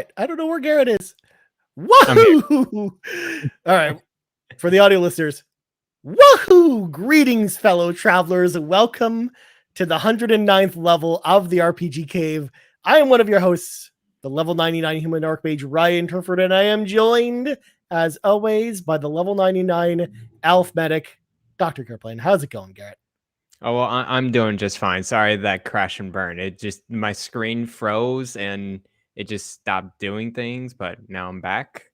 right. I don't know where Garret is. I'm here. Woohoo! All right. For the audio listeners, woohoo! Greetings, fellow travelers. Welcome to the 109th level of the RPG Cave. I am one of your hosts, the level 99 human archmage Ryan Turford, and I am joined, as always, by the level 99 Aulph medic, Dr. Kerplane. How's it going, Garret? Oh, well, I'm doing just fine. Sorry that crash and burn. It just, my screen froze and it just stopped doing things, but now I'm back.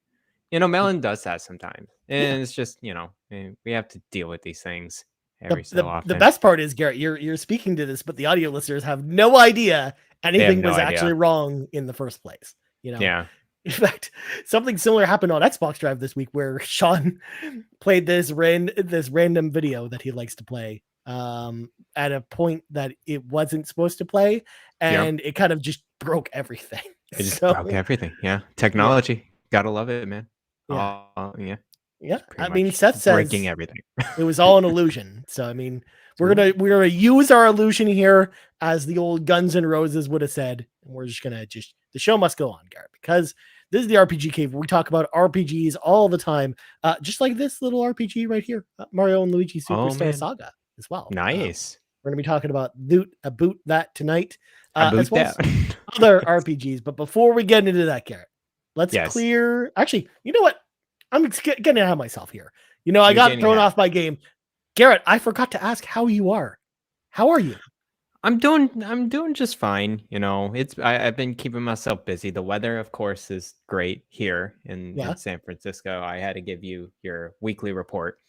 Melon does that sometimes. And it's just, we have to deal with these things every so The often. best part is, Garret, you're speaking to this, but the audio listeners have no idea anything was actually wrong in the first place. Yeah. In fact, something similar happened on Xbox Drive this week where Sean played this random video that he likes to play at a point that it wasn't supposed to play, and it kind of just broke everything. It just broke everything. Yeah. Technology. Gotta love it, man. Yeah. Yeah. I mean, Seth says breaking everything. It was all an illusion. So I mean, we're gonna use our illusion here, as the old Guns N' Roses would have said, and we're just gonna the show must go on, Garret, because this is the RPG Cave where we talk about RPGs all the time, just like this little RPG right here, Mario and Luigi Superstar Saga as well. Nice. We're gonna be talking about Boot that tonight, as well as other RPGs. But before we get into that, Garret, let's clear. Actually, you know what? I'm getting ahead of myself here. I got thrown off my game. Garret, I forgot to ask how you are. How are you? I'm doing just fine. I've been keeping myself busy. The weather, of course, is great here in San Francisco. I had to give you your weekly report.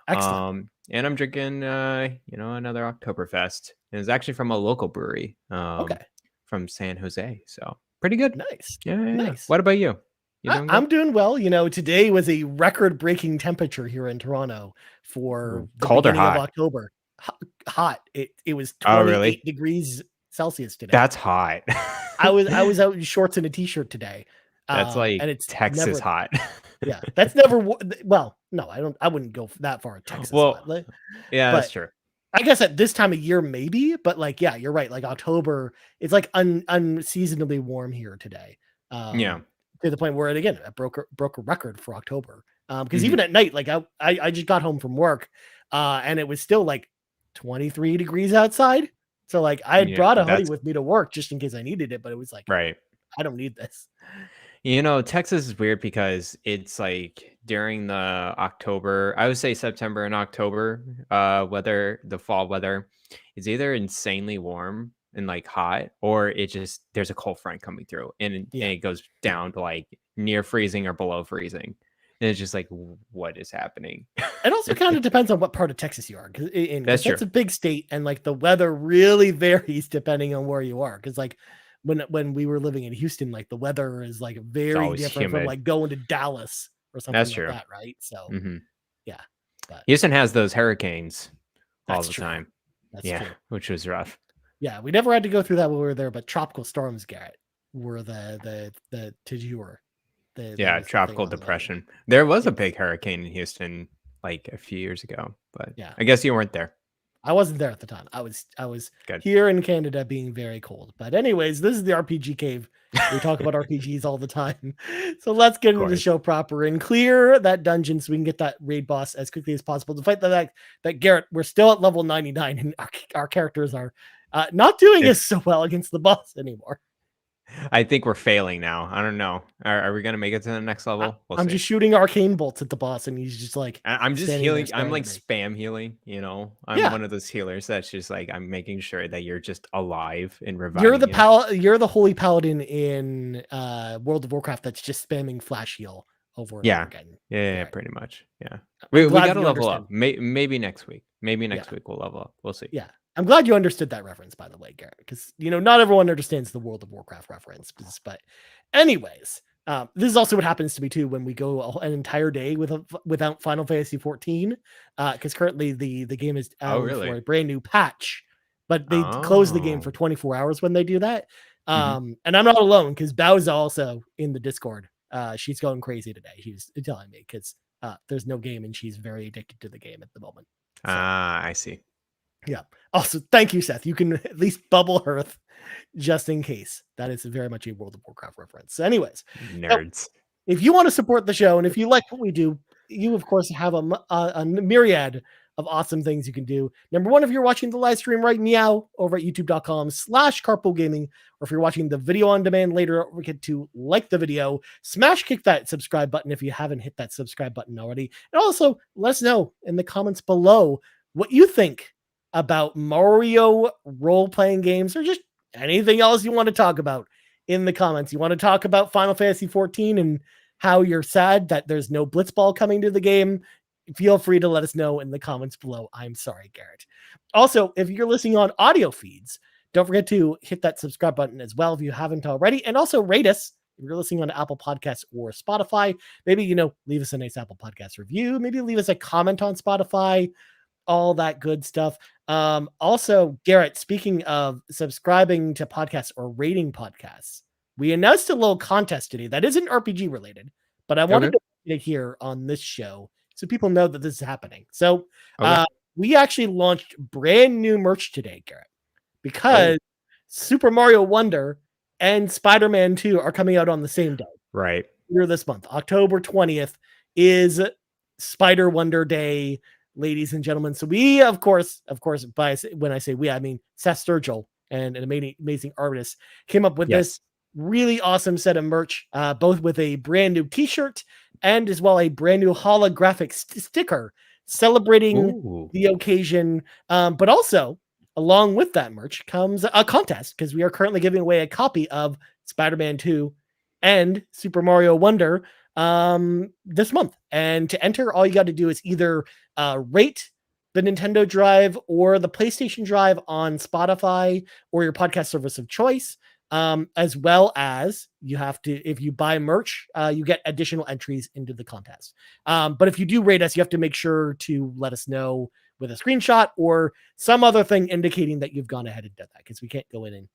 Excellent. And I'm drinking, another Oktoberfest. And it's actually from a local brewery. From San Jose. So pretty good. Nice. Yeah. Nice. What about you? I'm doing well. Today was a record-breaking temperature here in Toronto for the cold or beginning hot? of October. Hot. It was 28 degrees Celsius today. That's hot. I was out in shorts and a t-shirt today. That's and it's Texas hot. Yeah, that's never. Well, no, I wouldn't go that far. Texas. Well, hot. yeah, that's true. I guess at this time of year, maybe, but you're right. Like October, it's like unseasonably warm here today. To the point where it broke a record for October. Because even at night, I just got home from work, and it was still 23 degrees outside. So I had brought a hoodie with me to work just in case I needed it, but it was right. I don't need this. Texas is weird because it's during the October, I would say September and October weather, the fall weather is either insanely warm and hot, or there's a cold front coming through and it goes down to near freezing or below freezing. And it's just what is happening? It also kind of depends on what part of Texas you are. That's a big state, and the weather really varies depending on where you are. Because when we were living in Houston, the weather is very different from going to Dallas or something like that, right? So yeah. But Houston has those hurricanes all the time. That's true. Which was rough. Yeah, we never had to go through that when we were there, but tropical storms, Garret, were the jour. Tropical depression. There was a big hurricane in Houston a few years ago, but I guess you weren't there. I wasn't there at the time. I was here in Canada being very cold. But anyways, this is the RPG Cave. We talk about RPGs all the time. So let's get into the show proper and clear that dungeon so we can get that raid boss as quickly as possible. Despite the fact that Garret, we're still at level 99 and our characters are not doing as so well against the boss anymore. I think we're failing now. I don't know. Are we going to make it to the next level? I'm just shooting arcane bolts at the boss, and he's just I'm just healing. I'm spam healing. I'm one of those healers that's just I'm making sure that you're just alive and reviving. You're the holy paladin in World of Warcraft that's just spamming flash heal over and over again. Yeah, pretty much. Yeah, we got to level up. Maybe next week. Maybe next week we'll level up. We'll see. Yeah. I'm glad you understood that reference, by the way, Garret, because not everyone understands the World of Warcraft reference. But anyways, this is also what happens to me too when we go an entire day without Final Fantasy 14, because currently the game is out for a brand new patch, but they close the game for 24 hours when they do that. And I'm not alone, because Bowsah also in the Discord. She's going crazy today. She's telling me because there's no game and she's very addicted to the game at the moment. I see. Yeah. Also, thank you, Seth. You can at least bubble Hearth just in case. That is very much a World of Warcraft reference. So anyways, so Nerds. if you want to support the show and if you like what we do, you of course have a myriad of awesome things you can do. Number one, if you're watching the live stream right now over at youtube.com/carpoolgaming, or if you're watching the video on demand later, we get to like the video, kick that subscribe button if you haven't hit that subscribe button already. And also let us know in the comments below what you think about Mario role-playing games or just anything else you want to talk about in the comments. You want to talk about Final Fantasy 14 and how you're sad that there's no Blitzball coming to the game, feel free to let us know in the comments below. I'm sorry, Garrett. Also, if you're listening on audio feeds, don't forget to hit that subscribe button as well if you haven't already. And also rate us. If you're listening on Apple Podcasts or Spotify, maybe, leave us a nice Apple Podcast review. Maybe leave us a comment on Spotify, all that good stuff. Also, Garrett, speaking of subscribing to podcasts or rating podcasts, we announced a little contest today that isn't RPG related, but I wanted to put it here on this show so people know that this is happening. So we actually launched brand new merch today, Garrett, because Super Mario Wonder and Spider-Man 2 are coming out on the same day. Right. Here this month. October 20th is Spider Wonder Day, ladies and gentlemen. So we, of course, when I say we, I mean Seth Sturgill and an amazing artist came up with this really awesome set of merch, both with a brand new t-shirt and as well a brand new holographic sticker celebrating the occasion. But also along with that merch comes a contest because we are currently giving away a copy of Spider-Man 2 and Super Mario Wonder this month. And to enter, all you got to do is either rate the Nintendo Drive or the PlayStation Drive on Spotify or your podcast service of choice. As well as you have to, if you buy merch, you get additional entries into the contest. But if you do rate us, you have to make sure to let us know with a screenshot or some other thing indicating that you've gone ahead and done that, because we can't go in and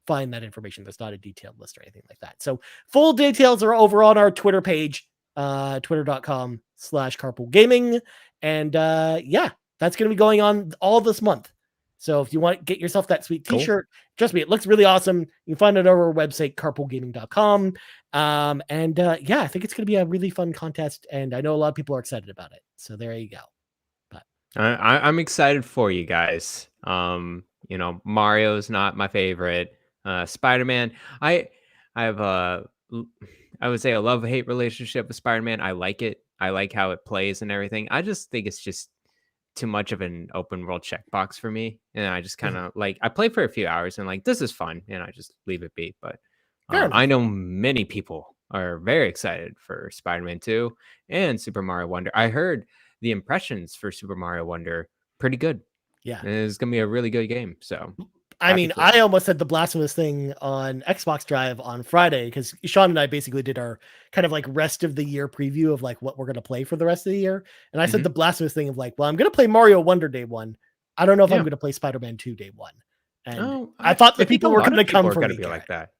find that information. There's not a detailed list or anything like that. So full details are over on our Twitter page, twitter.com/carpoolgaming. And that's going to be going on all this month. So if you want to get yourself that sweet t-shirt, trust me, it looks really awesome. You can find it over our website, carpoolgaming.com. I think it's going to be a really fun contest. And I know a lot of people are excited about it. So there you go. But I'm excited for you guys. Mario's not my favorite. Spider-Man, I have I would say a love-hate relationship with Spider-Man. I like it. I like how it plays and everything. I just think it's just too much of an open world checkbox for me, and I just kind of I play for a few hours and this is fun, and I just leave it be. But I know many people are very excited for Spider-Man 2 and Super Mario Wonder. I heard the impressions for Super Mario Wonder pretty good. Yeah, and it's gonna be a really good game. So I mean, I almost said the blasphemous thing on Xbox Drive on Friday because Sean and I basically did our kind of rest of the year preview of what we're going to play for the rest of the year. And I said the blasphemous thing of well, I'm going to play Mario Wonder day one. I don't know if I'm going to play Spider-Man 2 day one. And I thought the people were going to come for me. Be like that.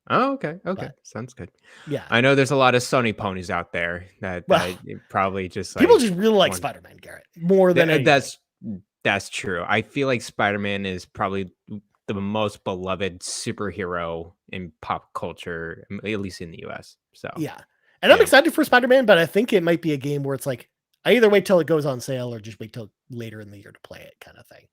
Oh, okay. But, sounds good. Yeah. I know there's a lot of Sony ponies out there that probably just people just really like Spider-Man, Garrett, more than anything. That's true. I feel like Spider-Man is probably the most beloved superhero in pop culture, at least in the US. So yeah. And I'm excited for Spider-Man, but I think it might be a game where it's I either wait till it goes on sale or just wait till later in the year to play it, kind of thing.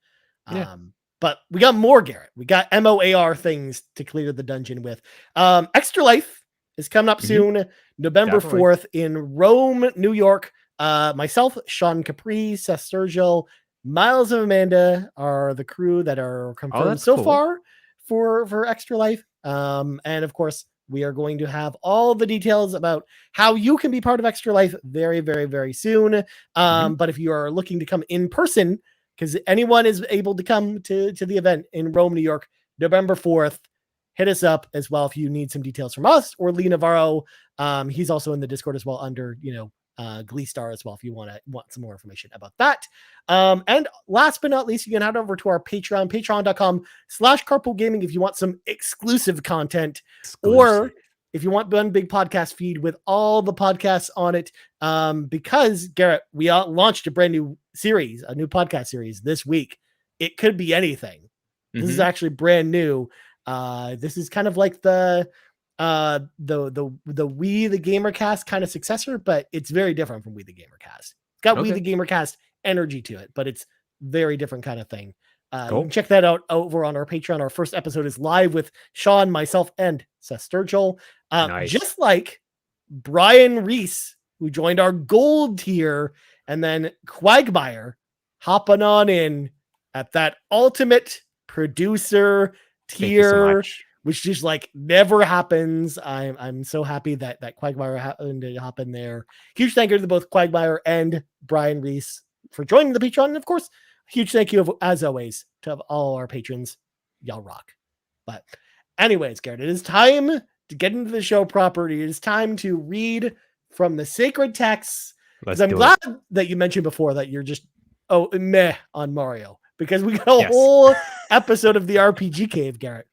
But we got more, Garrett. We got MOAR things to clear the dungeon with. Extra Life is coming up soon, November 4th in Rome, New York. Myself, Sean Capri, Seth Sturgill, Miles and Amanda are the crew that are confirmed far for Extra Life. And of course, we are going to have all the details about how you can be part of Extra Life very, very, very soon. But if you are looking to come in person, because anyone is able to come to the event in Rome, New York, November 4th, hit us up as well if you need some details from us or Lee Navarro. He's also in the Discord as well under, Glee Star as well if you want some more information about that. And last but not least, you can head over to our Patreon, patreon.com/carpoolgaming if you want some exclusive content, or if you want one big podcast feed with all the podcasts on it. Because Garrett, we launched a brand new series, a new podcast series this week it could be anything. This is Mhm. actually brand new. This is kind of like the We the Gamercast kind of successor, but it's very different from We the Gamercast. It's got We the Okay. Gamercast energy to it, but it's very different kind of thing. You can Cool. check that out over on our Patreon. Our first episode is live with Sean, myself, and Seth Sturgill. Nice. Just like Brian Reese, who joined our gold tier, and then Cwagmire hopping on in at that ultimate producer Thank you so tier, much. which just like never happens. I'm so happy that Quagmire happened to hop in there. Huge thank you to both Quagmire and Brian Reese for joining the Patreon, and of course, huge thank you as always to all our patrons. Y'all rock. But anyways, Garrett, it is time to get into the show property. It is time to read from the sacred texts, because Let's I'm do glad it. that you mentioned before that you're just meh on Mario, because we got a Yes. whole episode of the RPG Cave, Garrett,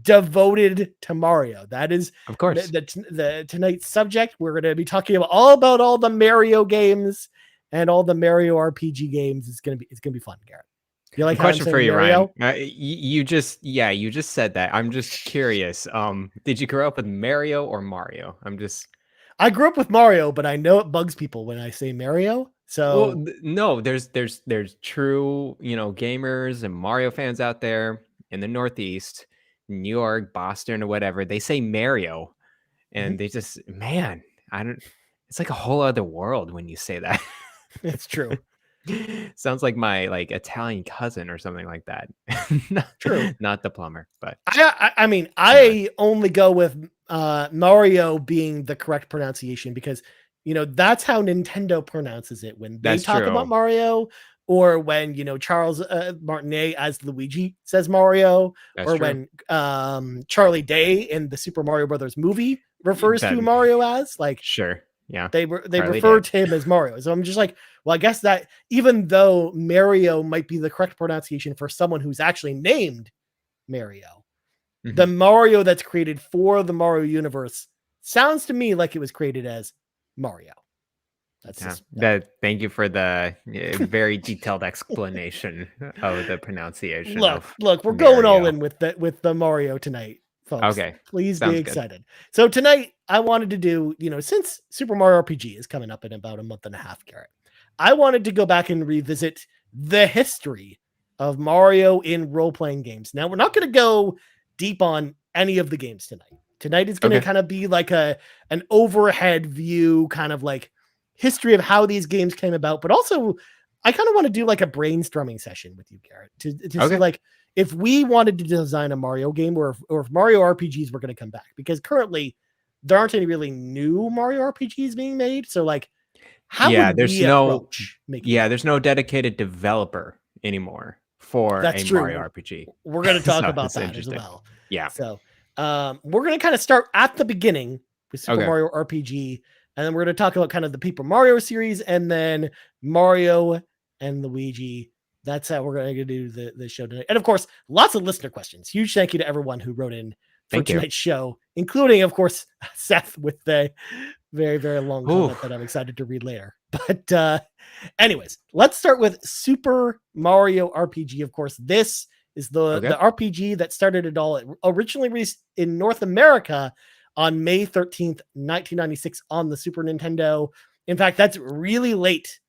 devoted to Mario. That is Of course. the tonight's subject. We're going to be talking about all the Mario games and all the Mario RPG games. It's gonna be fun, Garrett. You like how I'm Question for saying you, Mario? Ryan. You just said that. I'm just curious. Did you grow up with Mario or Mario? I grew up with Mario, but I know it bugs people when I say Mario. Well, So no, there's true, gamers and Mario fans out there in the Northeast, New York, Boston, or whatever. They say Mario, and they just, man, I don't. It's like a whole other world when you say that. it's true. Sounds like my Italian cousin or something like that. not, True. not the plumber, but I mean, anyway. I only go with Mario being the correct pronunciation, because that's how Nintendo pronounces it when they That's talk about true. Mario, or when Charles Martinet as Luigi says Mario, That's or true. when Charlie Day in the Super Mario Brothers movie refers That to Mario as, like, sure, yeah. they Charlie refer Day. to him as Mario. So I'm just like, well, I guess that even though Mario might be the correct pronunciation for someone who's actually named Mario, the Mhm. Mario that's created for the Mario universe sounds to me like it was created as Mario. That's Yeah, just thank you for the very detailed explanation of the pronunciation look, of look, we're going all Mario. in with the Mario tonight, folks. Okay, Please be sounds good. excited. So tonight I wanted to do, since Super Mario RPG is coming up in about a month and a half, Garrett, I wanted to go back and revisit the history of Mario in role-playing games. Now, we're not going to go deep on any of the games tonight. Tonight is going to Okay. kind of be like an overhead view, kind of like history of how these games came about, but also I kind of want to do like a brainstorming session with you, Garrett, to see Okay. like if we wanted to design a Mario game, or if Mario RPGs were going to come back, because currently there aren't any really new Mario RPGs being made. So like, how Yeah, would we approach making one? there's no dedicated developer anymore for That's a Mario true. RPG. We're going to talk So about it's that as interesting. well. Yeah. So we're going to kind of start at the beginning with Super Okay. Mario RPG, and then we're going to talk about kind of the Paper Mario series, and then Mario and Luigi. That's how we're going to do the show tonight. And of course, lots of listener questions. Huge thank you to everyone who wrote in for Thank you. tonight's show, including, of course, Seth with the very, very long comment Ooh. that I'm excited to read later. But anyways, let's start with Super Mario RPG. Of course, this is the RPG that started it all. It originally released in North America on May 13th, 1996 on the Super Nintendo. In fact, that's really late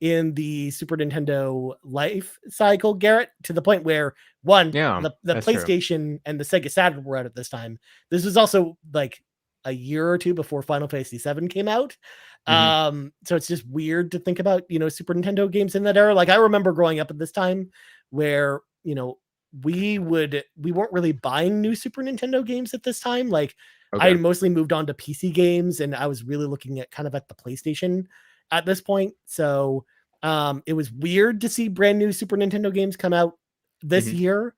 in the Super Nintendo life cycle, Garrett, to the point where Yeah, the that's true. PlayStation and the Sega Saturn were out at this time. This was also like a year or two before Final Fantasy VII came out. Mhm. So it's just weird to think about, Super Nintendo games in that era. Like, I remember growing up at this time where, we weren't really buying new Super Nintendo games at this time. Like, I Okay. mostly moved on to PC games, and I was really looking at kind of at the PlayStation at this point. So it was weird to see brand new Super Nintendo games come out this Mhm. year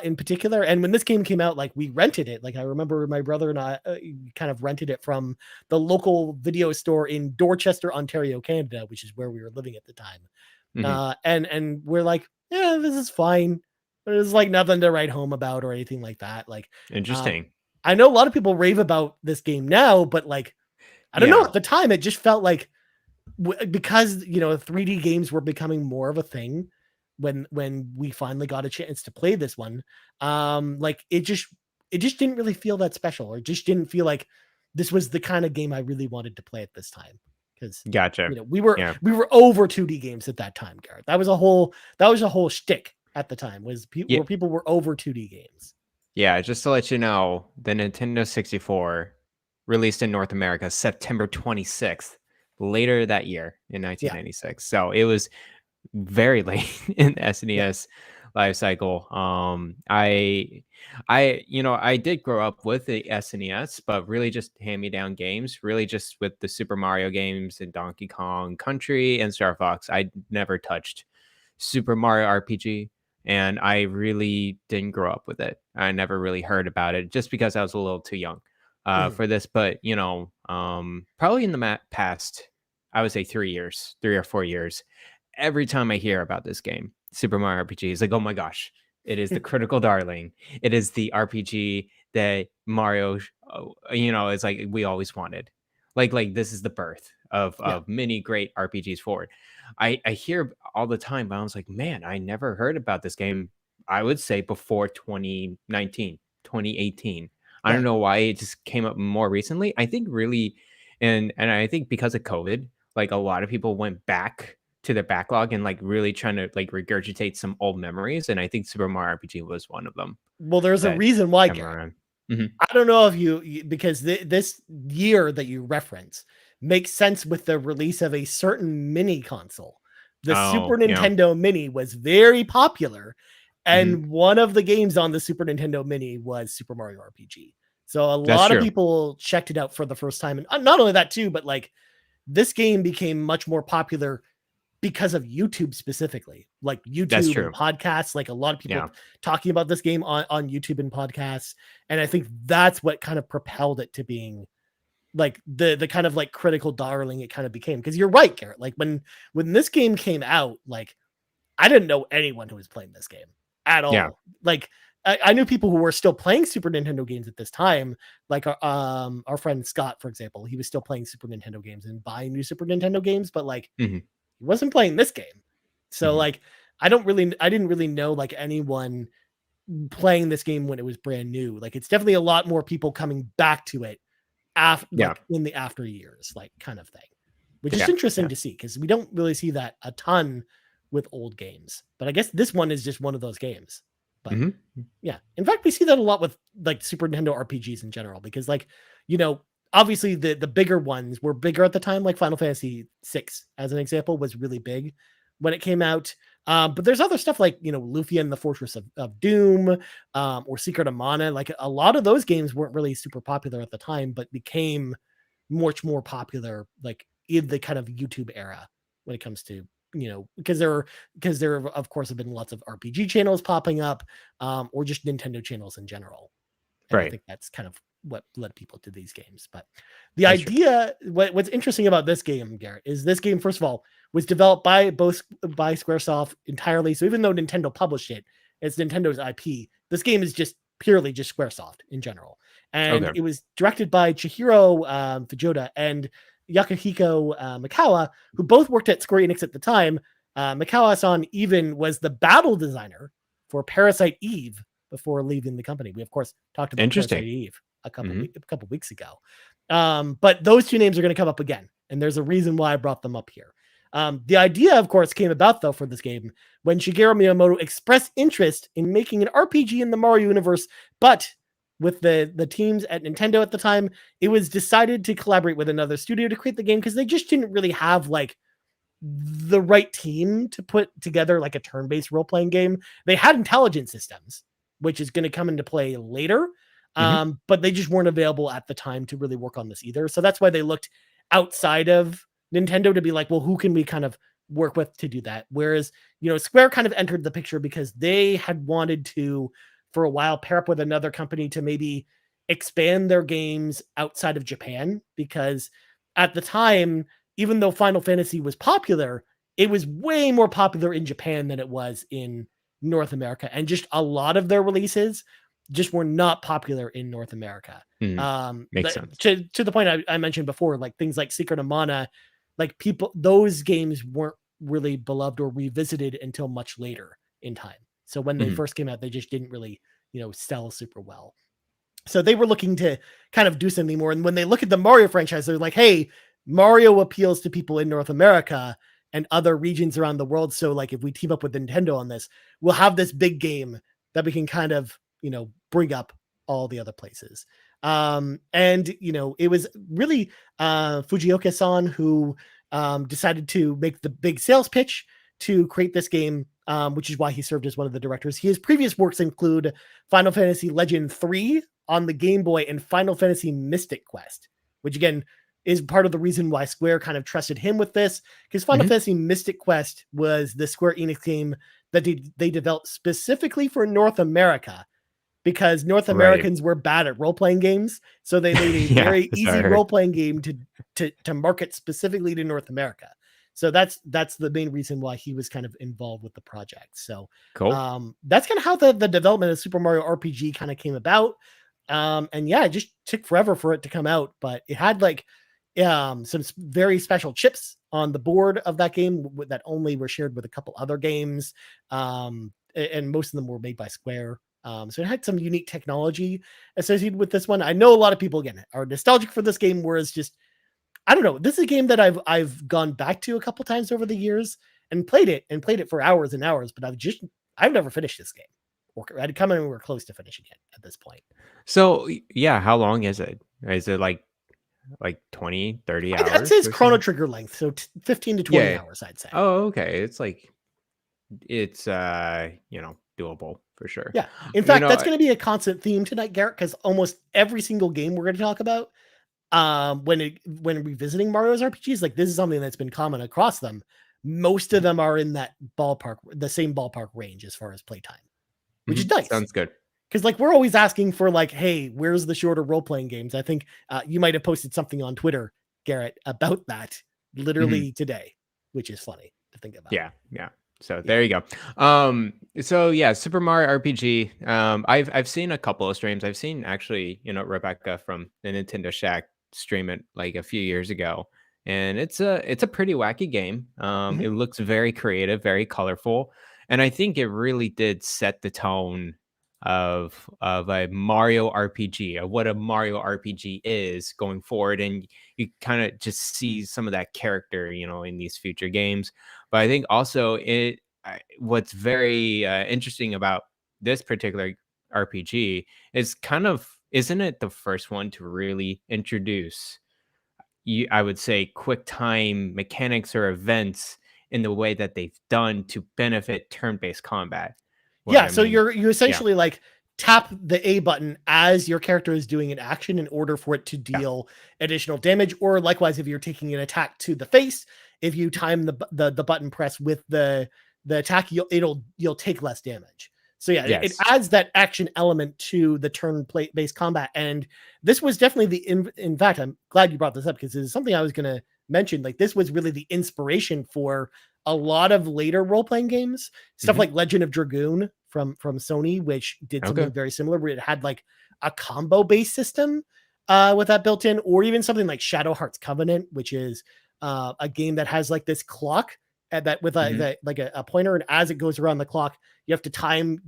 in particular. And when this game came out, like, we rented it. Like, I remember my brother and I kind of rented it from the local video store in Dorchester, Ontario, Canada, which is where we were living at the time. Mhm. And we're like, yeah, this is fine. There's like nothing to write home about or anything like that. Like, Interesting. I know a lot of people rave about this game now, but like, I don't know, Yeah. at the time it just felt like because 3D games were becoming more of a thing, when we finally got a chance to play this one. Like it just didn't really feel that special, or just didn't feel like this was the kind of game I really wanted to play at this time. Because Gotcha. we were over 2D games at that time, Garrett. That was a whole shtick at the time, was where people were over 2D games. Yeah, just to let you know, the Nintendo 64 released in North America September 26th, later that year in 1996. So it was very late in the SNES life cycle. I did grow up with the SNES, but really just hand-me-down games, really just with the Super Mario games and Donkey Kong Country and Star Fox. I never touched Super Mario RPG, and I really didn't grow up with it. I never really heard about it just because I was a little too young for this. But probably in the past, I would say 3 or 4 years, every time I hear about this game, Super Mario RPG, is like, oh my gosh, it is the critical darling. It is the RPG that Mario, is like we always wanted. Like this is the birth of many great RPGs forward. I hear all the time, but I was like, man, I never heard about this game. I would say before 2019, 2018. I don't know why it just came up more recently. I think really, and I think because of COVID, like a lot of people went back to their backlog and like really trying to like regurgitate some old memories. And I think Super Mario RPG was one of them. Well, there's a reason why, Garrett. I don't know if you because this year that you reference makes sense with the release of a certain mini console. The Super Nintendo Mini was very popular, and one of the games on the Super Nintendo Mini was Super Mario RPG. So a lot of people checked it out for the first time, and not only that too, but like this game became much more popular because of YouTube specifically, like YouTube and podcasts. Like a lot of people talking about this game on YouTube and podcasts, and I think that's what kind of propelled it to being like the kind of like critical darling it kind of became. Because you're right, Garrett. Like when this game came out, like I didn't know anyone who was playing this game at all. Yeah. Like I knew people who were still playing Super Nintendo games at this time. Like our friend Scott, for example, he was still playing Super Nintendo games and buying new Super Nintendo games, but like he wasn't playing this game. So like I didn't really know like anyone playing this game when it was brand new. Like it's definitely a lot more people coming back to it after like in the after years, like kind of thing, which is interesting to see, because we don't really see that a ton with old games. But I guess this one is just one of those games. But yeah, in fact, we see that a lot with like Super Nintendo RPGs in general, because like, obviously the bigger ones were bigger at the time, like Final Fantasy VI, as an example, was really big when it came out. But there's other stuff like, Lufia and the Fortress of Doom, or Secret of Mana. Like a lot of those games weren't really super popular at the time, but became much more popular like in the kind of YouTube era when it comes to, because there of course have been lots of RPG channels popping up, or just Nintendo channels in general. And I think that's kind of what led people to these games. But the idea, what's interesting about this game, Garrett, is this game, first of all, was developed by Squaresoft entirely. So even though Nintendo published it, it's Nintendo's IP. This game is just purely just Squaresoft in general. And it was directed by Chihiro Fujita and Yasuhiko Mikawa, who both worked at Square Enix at the time. Mikawa-san even was the battle designer for Parasite Eve before leaving the company. We, of course, talked about Parasite Eve a couple weeks ago. But those two names are going to come up again, and there's a reason why I brought them up here. The idea, of course, came about, though, for this game when Shigeru Miyamoto expressed interest in making an RPG in the Mario universe, but with the teams at Nintendo at the time, it was decided to collaborate with another studio to create the game because they just didn't really have like the right team to put together like a turn-based role-playing game. They had intelligence systems, which is going to come into play later, but they just weren't available at the time to really work on this either. So that's why they looked outside of Nintendo to be like, well, who can we kind of work with to do that? Whereas, Square kind of entered the picture because they had wanted to, for a while, pair up with another company to maybe expand their games outside of Japan, because at the time, even though Final Fantasy was popular, it was way more popular in Japan than it was in North America. And just a lot of their releases just were not popular in North America. Makes sense. To the point I mentioned before, like things like Secret of Mana, like those games weren't really beloved or revisited until much later in time. So when they first came out, they just didn't really, sell super well. So they were looking to kind of do something more. And when they look at the Mario franchise, they're like, hey, Mario appeals to people in North America and other regions around the world. So like if we team up with Nintendo on this, we'll have this big game that we can kind of, bring up all the other places. And, it was really Fujioka-san who decided to make the big sales pitch to create this game, which is why he served as one of the directors. His previous works include Final Fantasy Legend 3 on the Game Boy and Final Fantasy Mystic Quest, which again is part of the reason why Square kind of trusted him with this, because Final Fantasy Mystic Quest was the Square Enix game that they developed specifically for North America, because North Americans were bad at role-playing games. So they made a very easy role-playing game to market specifically to North America. So that's the main reason why he was kind of involved with the project. So cool. That's kind of how the development of Super Mario RPG kind of came about. And yeah, it just took forever for it to come out, but it had like some very special chips on the board of that game that only were shared with a couple other games. And most of them were made by Square. So it had some unique technology associated with this one. I know a lot of people, again, are nostalgic for this game, whereas just, I don't know, this is a game that I've gone back to a couple times over the years and played it for hours and hours, but I've never finished this game. I'd come in and we're close to finishing it at this point. So yeah, how long is it? Is it like 20, 30 hours? That's his Chrono Trigger length, so 15 to 20 hours, I'd say. Oh, okay. It's doable for sure. Yeah. In fact, that's going to be a constant theme tonight, Garrett, because almost every single game we're going to talk about, when revisiting Mario's RPGs, like this is something that's been common across them. Most of them are in that ballpark, the same ballpark range as far as playtime, which is nice. Sounds good. Because like we're always asking for like, hey, where's the shorter role-playing games? I think you might have posted something on Twitter, Garrett, about that literally today, which is funny to think about. Yeah. So there you go. So yeah, Super Mario RPG. I've seen a couple of streams. I've seen actually, Rebecca from the Nintendo Shack stream it like a few years ago, and it's a pretty wacky game. It looks very creative, very colorful, and I think it really did set the tone of a Mario RPG, of what a Mario RPG is going forward, and you kind of just see some of that character, in these future games. But I think also what's very interesting about this particular RPG is isn't it the first one to really introduce, I would say, quick time mechanics or events in the way that they've done to benefit turn-based combat. So you essentially like tap the A button as your character is doing an action in order for it to deal additional damage, or likewise, if you're taking an attack to the face, if you time the button press with the attack, you'll take less damage. So it adds that action element to the turn-based combat. And this was definitely in fact, I'm glad you brought this up because this is something I was going to mention. Like this was really the inspiration for a lot of later role-playing games, stuff like Legend of Dragoon from Sony, which did something very similar, where it had like a combo-based system with that built in, or even something like Shadow Hearts Covenant, which is a game that has like this clock that with a pointer, and as it goes around the clock, you have to time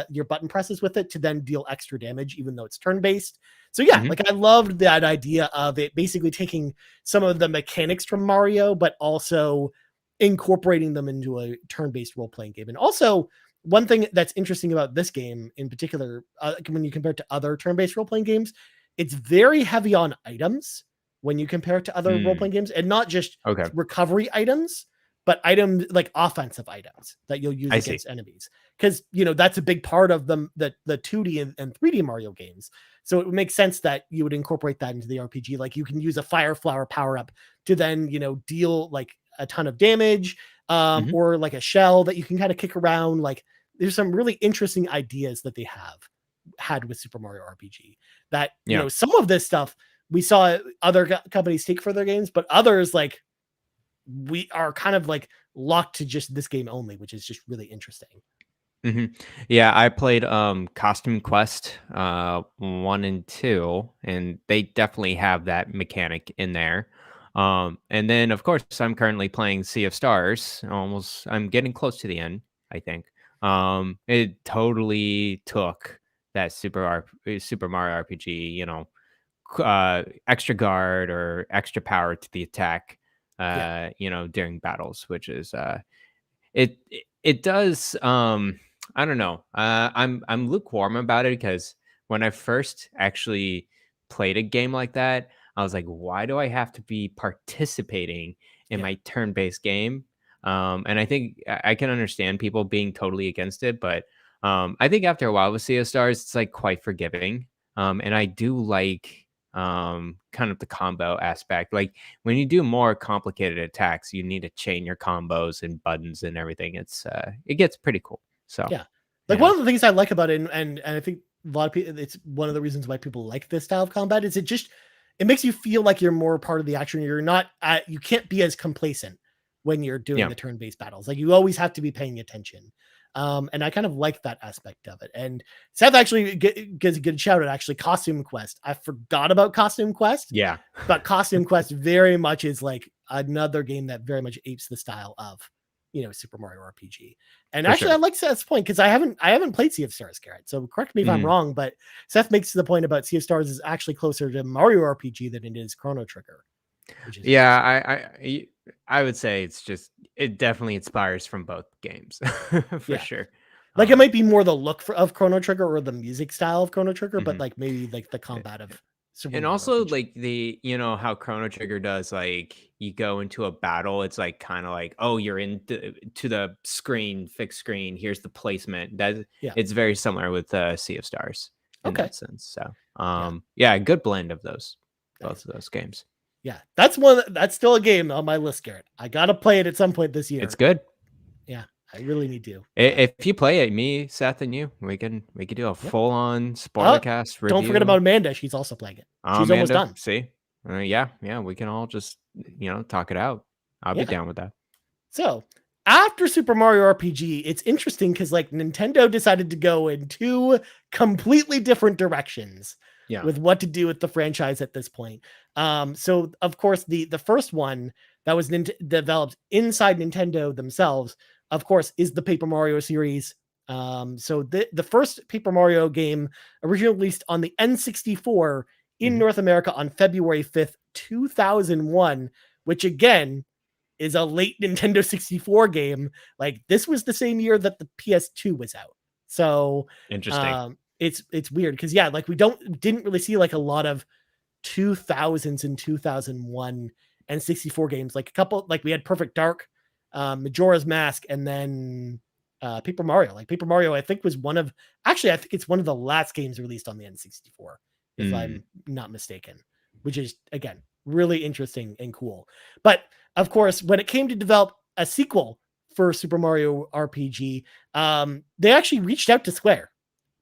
your button presses with it to then deal extra damage, even though it's turn-based. So like I loved that idea of it basically taking some of the mechanics from Mario, but also incorporating them into a turn-based role-playing game. And also, one thing that's interesting about this game in particular, when you compare it to other turn-based role-playing games, it's very heavy on items when you compare it to other role-playing games, and not just recovery items, but items like offensive items that you'll use against enemies. Because, that's a big part of the 2D and 3D Mario games. So it would make sense that you would incorporate that into the RPG. Like you can use a Fire Flower power-up to then, deal like a ton of damage, or like a shell that you can kind of kick around. Like there's some really interesting ideas that they had with Super Mario RPG that, some of this stuff we saw other companies take for their games, but others, like, we are kind of like locked to just this game only, which is just really interesting. Yeah, I played Costume Quest 1 and 2, and they definitely have that mechanic in there. And then of course I'm currently playing Sea of Stars. I'm getting close to the end, I think. It totally took that Super Mario RPG, extra guard or extra power to the attack, Yeah. during battles, which is it does. I don't know. I'm lukewarm about it because when I first actually played a game like that, I was like, why do I have to be participating in Yeah. my turn-based game? And I think I can understand people being totally against it, but I think after a while with Sea of Stars, it's like quite forgiving. And I do like kind of the combo aspect. Like when you do more complicated attacks, you need to chain your combos and buttons and everything. It gets pretty cool. So Yeah. Like yeah, one of the things I like about it, and I think a lot of people, it's one of the reasons why people like this style of combat is it makes you feel like you're more part of the action. You're not, you can't be as complacent when you're doing yeah, the turn-based battles. Like you always have to be paying attention. And I kind of like that aspect of it. And Seth actually gives a good shout out. Actually, Costume Quest. I forgot about Costume Quest, yeah, but Costume Quest very much is like another game that very much apes the style of, Super Mario RPG. And for actually, I sure. like Seth's point because I haven't played Sea of Stars, Garrett. So correct me if I'm Mhm. wrong, but Seth makes the point about Sea of Stars is actually closer to Mario RPG than it is Chrono Trigger, which is Yeah, interesting. I would say it definitely inspires from both games for Yeah. sure. Like it Um, might be more the look of Chrono Trigger or the music style of Chrono Trigger, but mhm. like maybe like the combat of Super And Mario also RPG. like how Chrono Trigger does, like you go into a battle, it's like kind of like, oh, you're to the screen, fixed screen, here's the placement. That Yeah. it's very similar with Sea of Stars in Okay. that sense. So Yeah. yeah, good blend of those, both Nice. of those games. Yeah. That's still a game on my list, Garrett. I gotta play it at some point this It's year. good. Yeah. I really need to. If you play it, me, Seth, and you, we could do a Yeah. full on spoiler Oh, cast don't forget review. about Amanda. She's also playing it. She's almost Amanda, done. see, yeah, we can all just talk it out. I'll be Yeah. down with that. So after Super Mario RPG, it's interesting because like Nintendo decided to go in two completely different directions Yeah. with what to do with the franchise at this point. So of course the first one that was developed inside Nintendo themselves, of course, is the Paper Mario series. So the first Paper Mario game originally released on the N64 in Hmm. North America on February 5th, 2001, which again is a late Nintendo 64 game. Like this was the same year that the PS2 was out. So Interesting. it's weird because yeah, like we didn't really see like a lot of 2000s and 2001 and 64 games. Like a couple, like we had Perfect Dark, Majora's Mask, and then Paper Mario. Like Paper Mario, I think I think it's one of the last games released on the N64, if Mm, I'm not mistaken, which is again really interesting and cool. But of course, when it came to develop a sequel for Super Mario RPG, they actually reached out to Square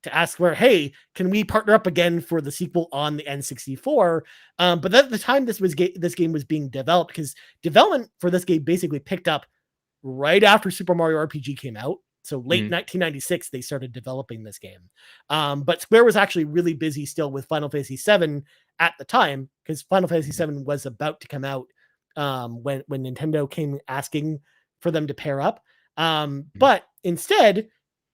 to ask Square, hey, can we partner up again for the sequel on the N64? But at the time this game was being developed, because development for this game basically picked up right after Super Mario RPG came out. So late mhm. 1996, they started developing this game. But Square was actually really busy still with Final Fantasy VII at the time, because Final Fantasy VII was about to come out when Nintendo came asking for them to pair up. Mhm. But instead,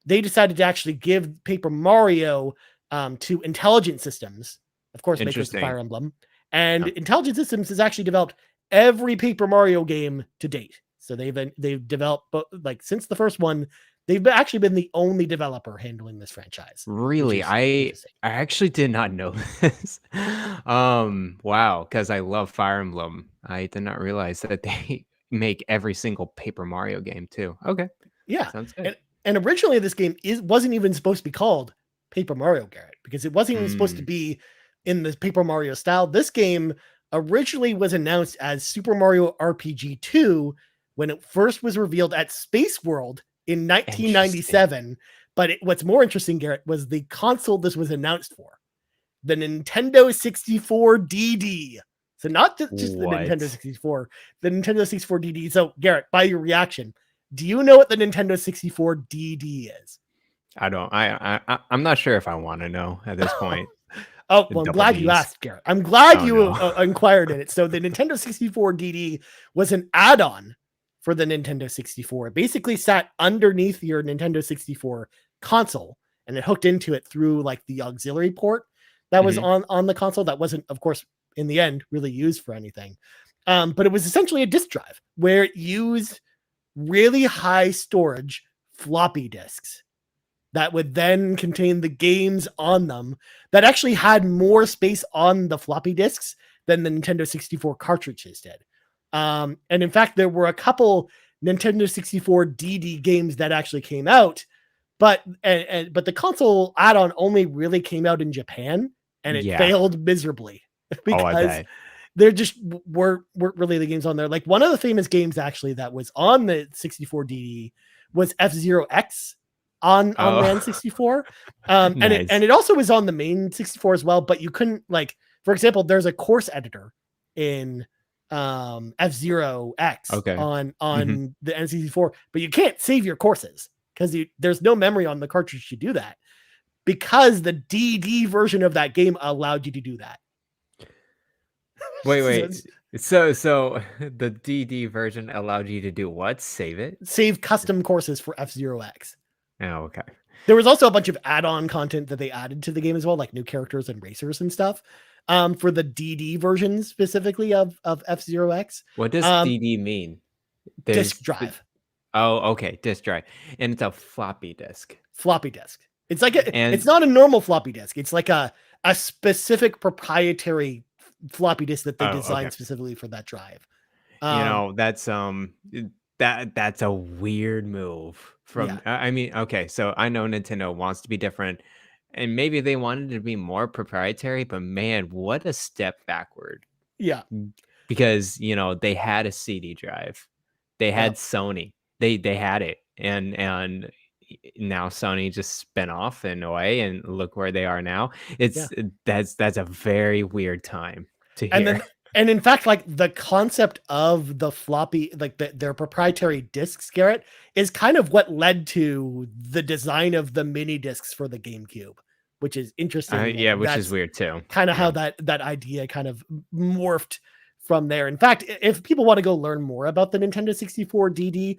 they decided to actually give Paper Mario to Intelligent Systems, of course, makers of Interesting. Fire Emblem. And Yeah. Intelligent Systems has actually developed every Paper Mario game to date. So they've developed, like since the first one, they've actually been the only developer handling this franchise, which Really, is I interesting. I actually did not know this. Wow, because I love Fire Emblem. I did not realize that they make every single Paper Mario game too. Okay, Yeah, sounds good. and originally this game wasn't even supposed to be called Paper Mario, Garrett, because it wasn't even supposed to Mm, be in the Paper Mario style. This game originally was announced as Super Mario RPG 2 when it first was revealed at Space World in interesting. 1997. But what's more interesting, Garrett, was the console this was announced for, the Nintendo 64 DD. So not just the Nintendo What? 64, the Nintendo 64 DD. So Garrett, by your reaction, do you know what the Nintendo 64 DD is? I don't. I'm not sure if I want to know at this point. Oh, The well, I'm double glad you Ds. asked, Garrett. I'm glad Oh, you no. inquired in it. So the Nintendo 64 DD was an add-on for the Nintendo 64. It basically sat underneath your Nintendo 64 console, and it hooked into it through like the auxiliary port that was Mhm. on the console. That wasn't, of course, in the end, really used for anything. But it was essentially a disk drive where it used really high storage floppy disks that would then contain the games on them that actually had more space on the floppy disks than the Nintendo 64 cartridges did. And in fact, there were a couple Nintendo 64 DD games that actually came out, but but the console add-on only really came out in Japan, and it Yeah. failed miserably Oh, I because bet. there just weren't really the games on there. Like one of the famous games actually that was on the 64 DD was F-Zero X on the Oh, N64. nice. And it also was on the main 64 as well, but you couldn't, like, for example, there's a course editor in F-Zero X Okay. on Mhm. the N64, but you can't save your courses because there's no memory on the cartridge to do that, because the DD version of that game allowed you to do that. Wait, So wait. it's So the DD version allowed you to do what? Save it? save custom courses for F-Zero X. Oh, okay. There was also a bunch of add-on content that they added to the game as well, like new characters and racers and stuff, for the DD version specifically of F-Zero X. What does DD mean? Disk There's the drive, Oh, okay, disk drive, and it's a floppy disk. floppy disk. It's like it's And, not a normal floppy disk. It's like a specific proprietary floppy disk that they oh, okay. designed specifically for that drive. Um, That's, that's a weird move yeah, from I mean, okay, so I know Nintendo wants to be different, and maybe they wanted to be more proprietary, but man, what a step backward. yeah, Because, they had a CD drive. They had yep, Sony. They had it, and now Sony just spin off in a way, and look where they are now. yeah. That's a very weird time to And hear. then, and in fact, like the concept of the floppy, like their proprietary discs, Garrett, is kind of what led to the design of the mini discs for the GameCube, which is interesting that Yeah, which is that's weird too. kind of how Yeah. that idea kind of morphed from there. In fact, if people want to go learn more about the Nintendo 64 DD,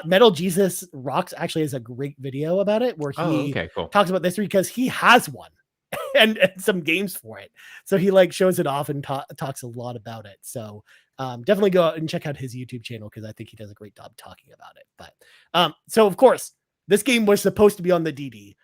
Metal Jesus Rocks actually has a great video about it where Oh, he okay, cool. talks about this because he has one and some games for it. So he like shows it off and talks a lot about it. So definitely go out and check out his YouTube channel because I think he does a great job talking about it. But so of course, this game was supposed to be on the DD,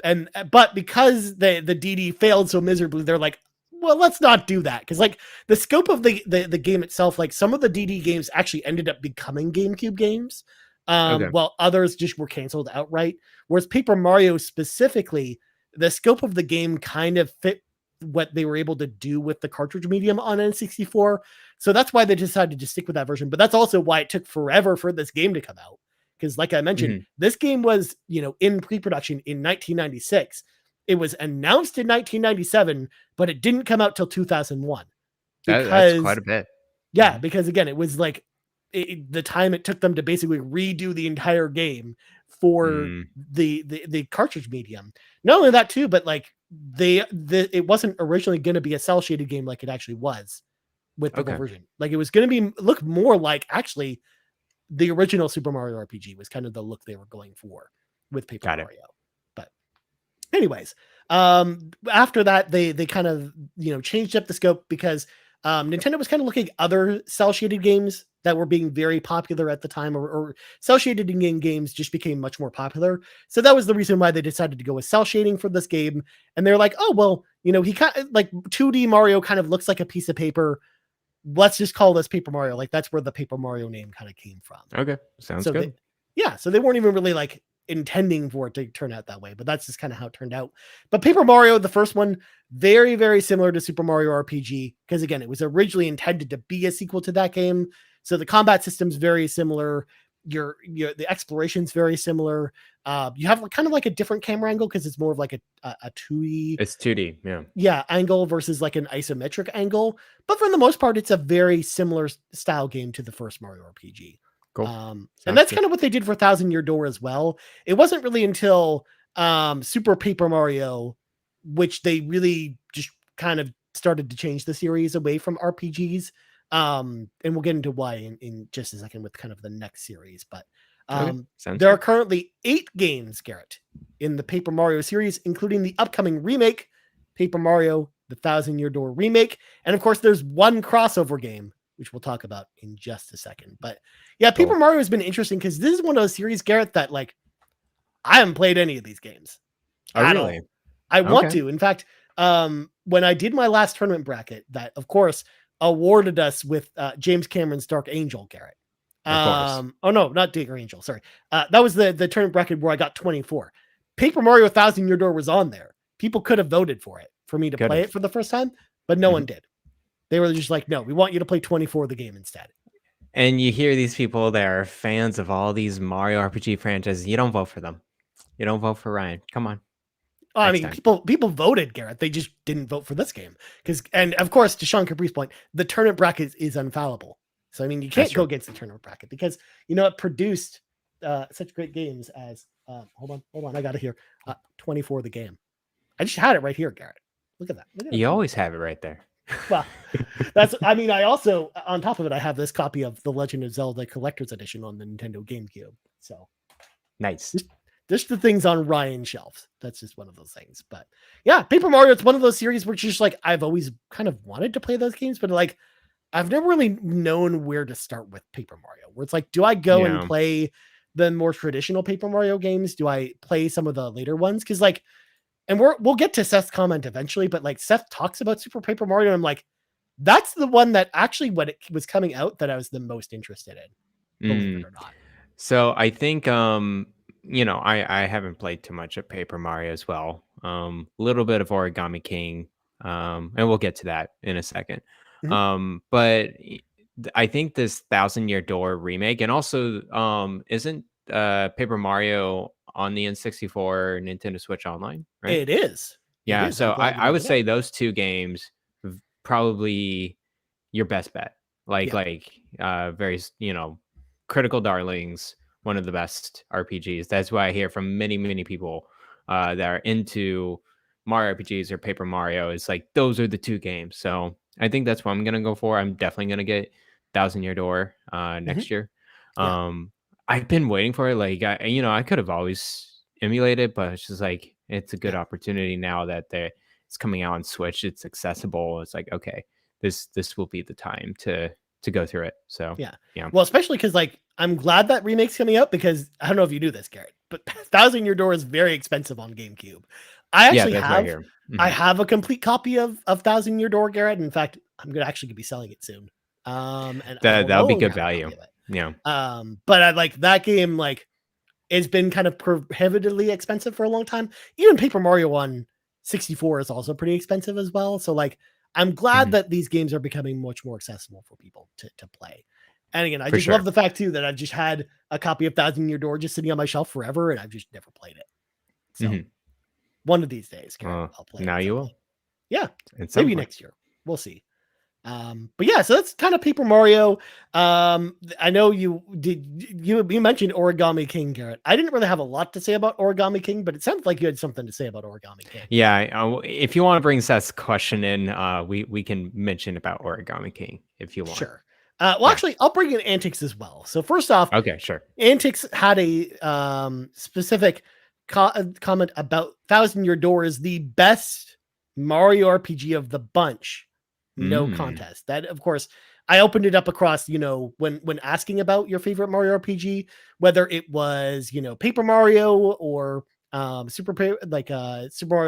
and but because the DD failed so miserably, they're like, well, let's not do that, because like the scope of the game itself, like some of the DD games actually ended up becoming GameCube games, Okay. while others just were canceled outright. Whereas Paper Mario specifically, the scope of the game kind of fit what they were able to do with the cartridge medium on N64. So that's why they decided to stick with that version. But that's also why it took forever for this game to come out. Because, like I mentioned, Mhm. this game was, in pre-production in 1996. It was announced in 1997, but it didn't come out till 2001. That's quite Because, a bit. yeah, Mhm. because again, it was like the time it took them to basically redo the entire game for Mm, the cartridge medium. Not only that too, but like it wasn't originally going to be a cell shaded game like it actually was with the full okay. version. Like it was going to be look more like actually the original Super Mario RPG was kind of the look they were going for with Paper Got it. Mario. But anyways, after that they kind of changed up the scope because Nintendo was kind of looking at other cell shaded games that were being very popular at the time, or cell shaded in games just became much more popular. So that was the reason why they decided to go with cell shading for this game. And they're like, oh well, he kind of like 2D Mario kind of looks like a piece of paper. Let's just call this Paper Mario. Like that's where the Paper Mario name kind of came from. Okay. Sounds So good. so they weren't even really like intending for it to turn out that way, but that's just kind of how it turned out. But Paper Mario, the first one, very, very similar to Super Mario RPG, because again, it was originally intended to be a sequel to that game. So the combat system's very similar. Your the exploration's very similar. You have kind of like a different camera angle because it's more of like a 2D It's 2D. Yeah. angle versus like an isometric angle. But for the most part, it's a very similar style game to the first Mario RPG. Cool. And Sounds that's good. kind of what they did for Thousand Year Door as well. It wasn't really until Super Paper Mario which they really just kind of started to change the series away from RPGs. And we'll get into why in just a second with kind of the next series. But there are currently 8 games, Garrett, in the Paper Mario series, including the upcoming remake, Paper Mario, the Thousand Year Door remake. And of course, there's one crossover game, which we'll talk about in just a second. But yeah, Paper Mario has been interesting because this is one of those series, Garrett, that like I haven't played any of these games. Oh, really? I want to. In fact, when I did my last tournament bracket, that of course awarded us with James Cameron's Dark Angel, Garrett. Oh no, not Dark Angel. Sorry. That was the tournament bracket where I got 24. Paper Mario Thousand Year Door was on there. People could have voted for it for me to play it for the first time, but no one did. They were just like, no, we want you to play 24 of the game instead. And you hear these people that are fans of all these Mario RPG franchises. You don't vote for them. You don't vote for Ryan. Come on. Oh, I mean, people voted, Garrett. They just didn't vote for this game. And of course, to Sean Capri's point, the tournament bracket is infallible. So, I mean, you can't go against the tournament bracket because, you know, it produced such great games as, hold on, I got it here. 24 of the game. I just had it right here, Garrett. Look at that. You always have it right there. Well, I also, on top of it, I have this copy of The Legend of Zelda Collector's Edition on the Nintendo GameCube. So nice. Just the things on Ryan's shelves. That's just one of those things. But yeah, Paper Mario, it's one of those series where it's just like, I've always kind of wanted to play those games, but like, I've never really known where to start with Paper Mario, where it's like, do I go and play the more traditional Paper Mario games? Do I play some of the later ones? Because like, and we'll get to Seth's comment eventually, but like Seth talks about Super Paper Mario, and I'm like, that's the one that actually when it was coming out that I was the most interested in, believe it or not. So I think you know, I haven't played too much of Paper Mario as well. A little bit of Origami King, and we'll get to that in a second. But I think this Thousand Year Door remake, and also isn't Paper Mario on the N64 Nintendo Switch Online, right? It is. Yeah, so I would say those 2 games probably your best bet. Like very, you know, critical darlings, one of the best RPGs. That's why I hear from many people that are into Mario RPGs or Paper Mario. It's like those are the 2 games. So I think that's what I'm gonna go for. I'm definitely gonna get Thousand Year Door next year. I've been waiting for it. Like I could have always emulated, but it's just like it's a good opportunity now that it's coming out on Switch. It's accessible. It's like, okay, this will be the time to go through it. So yeah. Well, especially because like I'm glad that remake's coming out because I don't know if you knew this, Garrett, but Thousand Year Door is very expensive on GameCube. I actually have I have a complete copy of Thousand Year Door, Garrett. In fact, I'm gonna be selling it soon. And that'll be good value. Yeah. But I like that game, like it's been kind of prohibitively expensive for a long time. Even Paper Mario on 64 is also pretty expensive as well. So like I'm glad that these games are becoming much more accessible for people to play. And again, I love the fact too that I've just had a copy of Thousand Year Door just sitting on my shelf forever, and I've just never played it. So one of these days, Karen, I'll play it. Now you will. Yeah, maybe next year. We'll see. But yeah, so that's kind of Paper Mario. I know you mentioned Origami King, Garrett. I didn't really have a lot to say about Origami King, but it sounded like you had something to say about Origami King. Yeah, if you want to bring Seth's question in, we can mention about Origami King if you want. Sure. Actually, I'll bring in Antics as well. So first off, okay, sure. Antics had a specific comment about Thousand Year Door is the best Mario RPG of the bunch. No contest. That, of course, I opened it up across, you know, when asking about your favorite Mario RPG, whether it was, you know, Paper Mario or Super Mario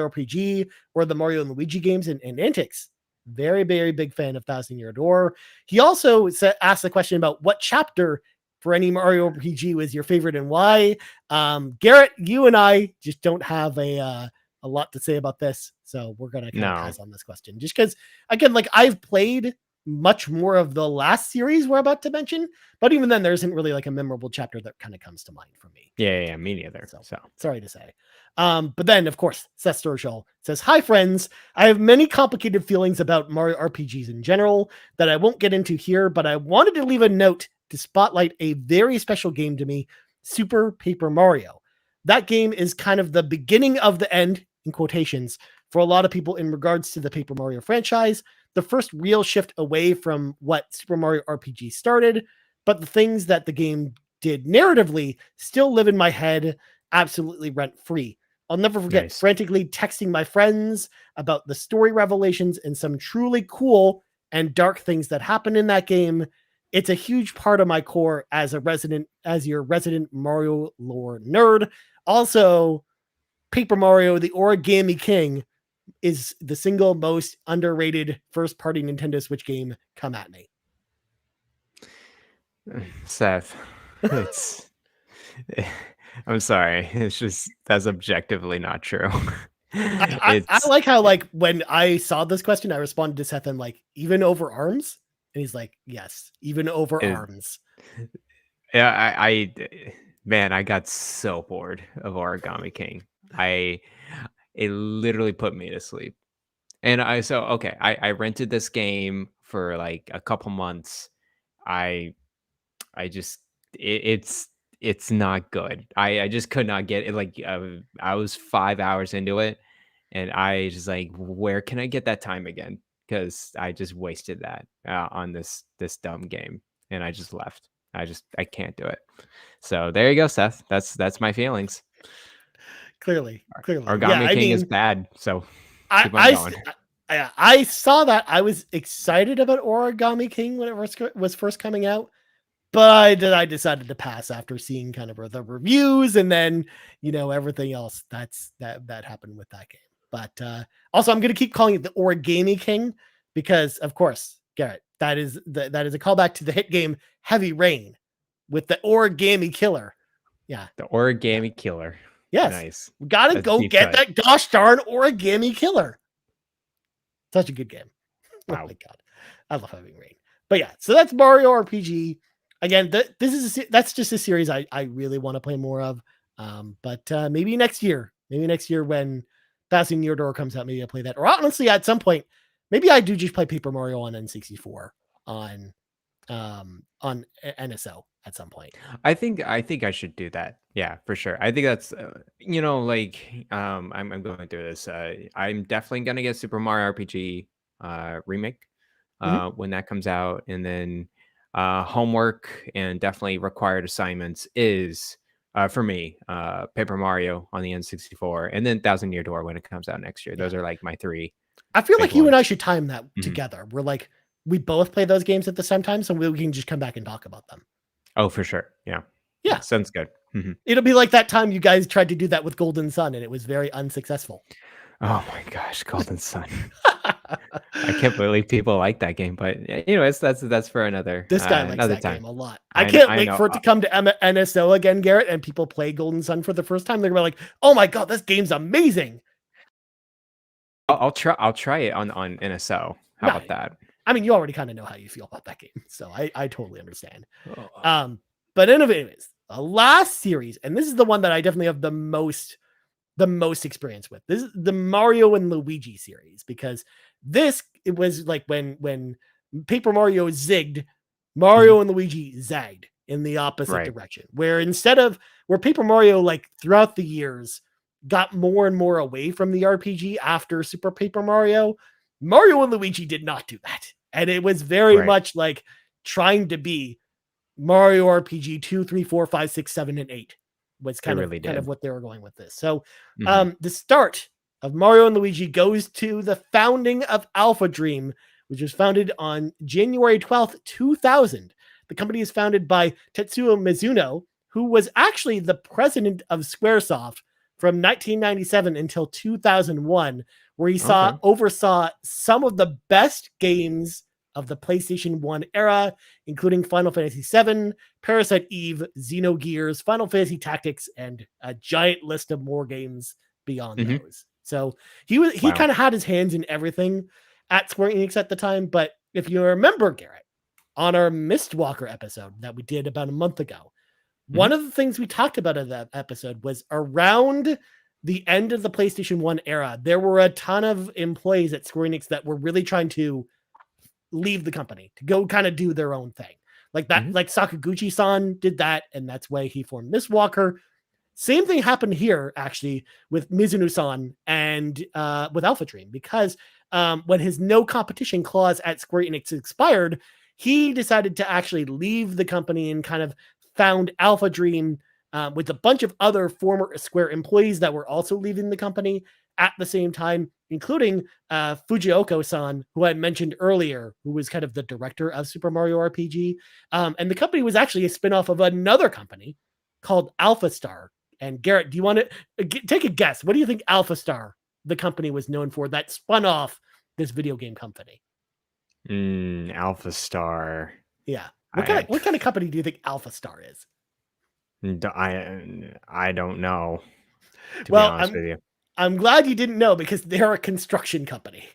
RPG or the Mario and Luigi games and Antics. Very, very big fan of Thousand Year Door. He also asked the question about what chapter for any Mario RPG was your favorite and why. Garrett, you and I just don't have a lot to say about this, so we're gonna kind of pass on this question just because again, like I've played much more of the last series we're about to mention, but even then there isn't really like a memorable chapter that kind of comes to mind for me. Yeah, me neither. So sorry to say. But then of course Seth Sturgill says, hi friends, I have many complicated feelings about Mario RPGs in general that I won't get into here, but I wanted to leave a note to spotlight a very special game to me, Super Paper Mario. That game is kind of the beginning of the end, in quotations, for a lot of people in regards to the Paper Mario franchise, the first real shift away from what Super Mario RPG started, but the things that the game did narratively still live in my head absolutely rent-free. I'll never forget frantically texting my friends about the story revelations and some truly cool and dark things that happen in that game. It's a huge part of my core as your resident Mario lore nerd. Also, Paper Mario, the Origami King, is the single most underrated first-party Nintendo Switch game. Come at me. Seth, I'm sorry. It's just, that's objectively not true. I like how, like, when I saw this question, I responded to Seth and like, even over arms? And he's like, yes, even over arms. Yeah, man, I got so bored of Origami King. It literally put me to sleep. And I rented this game for like a couple months. I just it's not good. I just could not get it. Like I was 5 hours into it, and I just like, where can I get that time again? Because I just wasted that on this dumb game, and I just left. I can't do it. So there you go, Seth. That's my feelings. Clearly. Origami King is bad. So keep on going. I saw that. I was excited about Origami King when it was first coming out, but I decided to pass after seeing kind of the reviews and then, everything else that happened with that game. But also, I'm going to keep calling it the Origami King because, of course, Garrett, that is a callback to the hit game Heavy Rain with the Origami Killer. Yeah, the Origami Killer. Yes, nice. We gotta go get that gosh darn Origami Killer. Such a good game. Wow. Oh my god, I love Heavy Rain. But yeah, so that's Mario RPG. Again, that's just a series I really want to play more of. But maybe next year when Bowsah Your Door comes out, maybe I'll play that. Or honestly, at some point, maybe I do just play Paper Mario on N64 on NSO at some point. I think I should do that. Yeah, for sure. I think that's I'm going through this. I'm definitely gonna get Super Mario RPG remake when that comes out, and then homework and definitely required assignments is for me Paper Mario on the N64, and then Thousand Year Door when it comes out next year. Those are like my three. I feel like you and I should time that together. We're like, we both play those games at the same time, so we can just come back and talk about them. Oh, for sure. Yeah, sounds good. It'll be like that time you guys tried to do that with Golden Sun, and it was very unsuccessful. Oh my gosh, Golden Sun! I can't believe people like that game, but anyways, that's for another. This guy likes that game a lot. I can't wait for it to come to NSO again, Garrett, and people play Golden Sun for the first time. They're gonna be like, "Oh my god, this game's amazing!" I'll try it on NSO. How about that? I mean, you already kind of know how you feel about that game, so I totally understand. But anyways, the last series, and this is the one that I definitely have the most experience with. This is the Mario and Luigi series, because it was like when Paper Mario zigged, Mario and Luigi zagged in the opposite direction. Where Paper Mario, like throughout the years, got more and more away from the RPG after Super Paper Mario and Luigi did not do that. And it was very much like trying to be Mario RPG 2, 3, 4, 5, 6, 7, and 8 was kind of what they were going with this. So the start of Mario and Luigi goes to the founding of Alpha Dream, which was founded on January 12th, 2000. The company is founded by Tetsuo Mizuno, who was actually the president of Squaresoft from 1997 until 2001, where he oversaw some of the best games of the PlayStation 1 era, including Final Fantasy VII, Parasite Eve, Xenogears, Final Fantasy Tactics, and a giant list of more games beyond those. So he kind of had his hands in everything at Square Enix at the time. But if you remember, Garrett, on our Mistwalker episode that we did about a month ago, one of the things we talked about in that episode was around the end of the PlayStation 1 era, there were a ton of employees at Square Enix that were really trying to leave the company to go kind of do their own thing. Like that, like Sakaguchi-san did that, and that's why he formed Mistwalker. Same thing happened here, actually, with Mizuno-san and with Alpha Dream, because when his no competition clause at Square Enix expired, he decided to actually leave the company and kind of found Alpha Dream with a bunch of other former Square employees that were also leaving the company at the same time, including Fujioka-san, who I mentioned earlier, who was kind of the director of Super Mario RPG. And the company was actually a spinoff of another company called Alpha Star. And Garrett, do you want to take a guess? What do you think Alpha Star, the company, was known for that spun off this video game company? Alpha Star. Yeah. What kind of company do you think Alpha Star is? I don't know, to be Well, honest with you. I'm glad you didn't know, because they're a construction company.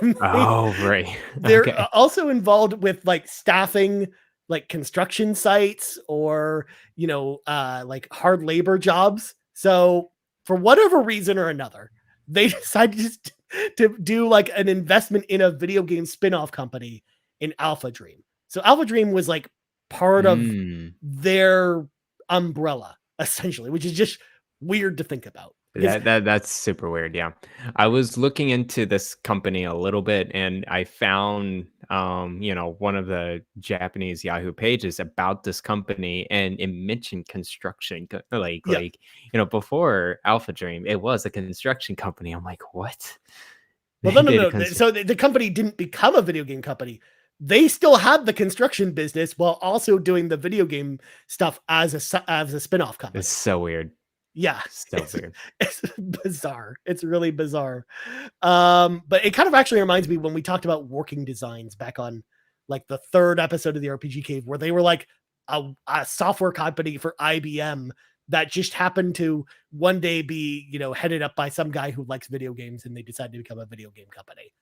And Oh, right. they're Okay. also involved with like staffing like construction sites or, like hard labor jobs. So for whatever reason or another, they decided just to do like an investment in a video game spin-off company in Alpha Dream. So Alpha Dream was like part of their umbrella, essentially, which is just weird to think about. That's super weird. Yeah. I was looking into this company a little bit, and I found one of the Japanese Yahoo pages about this company, and it mentioned construction before Alpha Dream, it was a construction company. I'm like, what? Well, no. So the company didn't become a video game company. They still had the construction business while also doing the video game stuff as a spinoff company. It's so weird. Yeah, So weird. It's bizarre. It's really bizarre. But it kind of actually reminds me when we talked about working designs back on like the 3rd episode of the RPG Cave, where they were like a software company for IBM that just happened to one day be, headed up by some guy who likes video games, and they decided to become a video game company.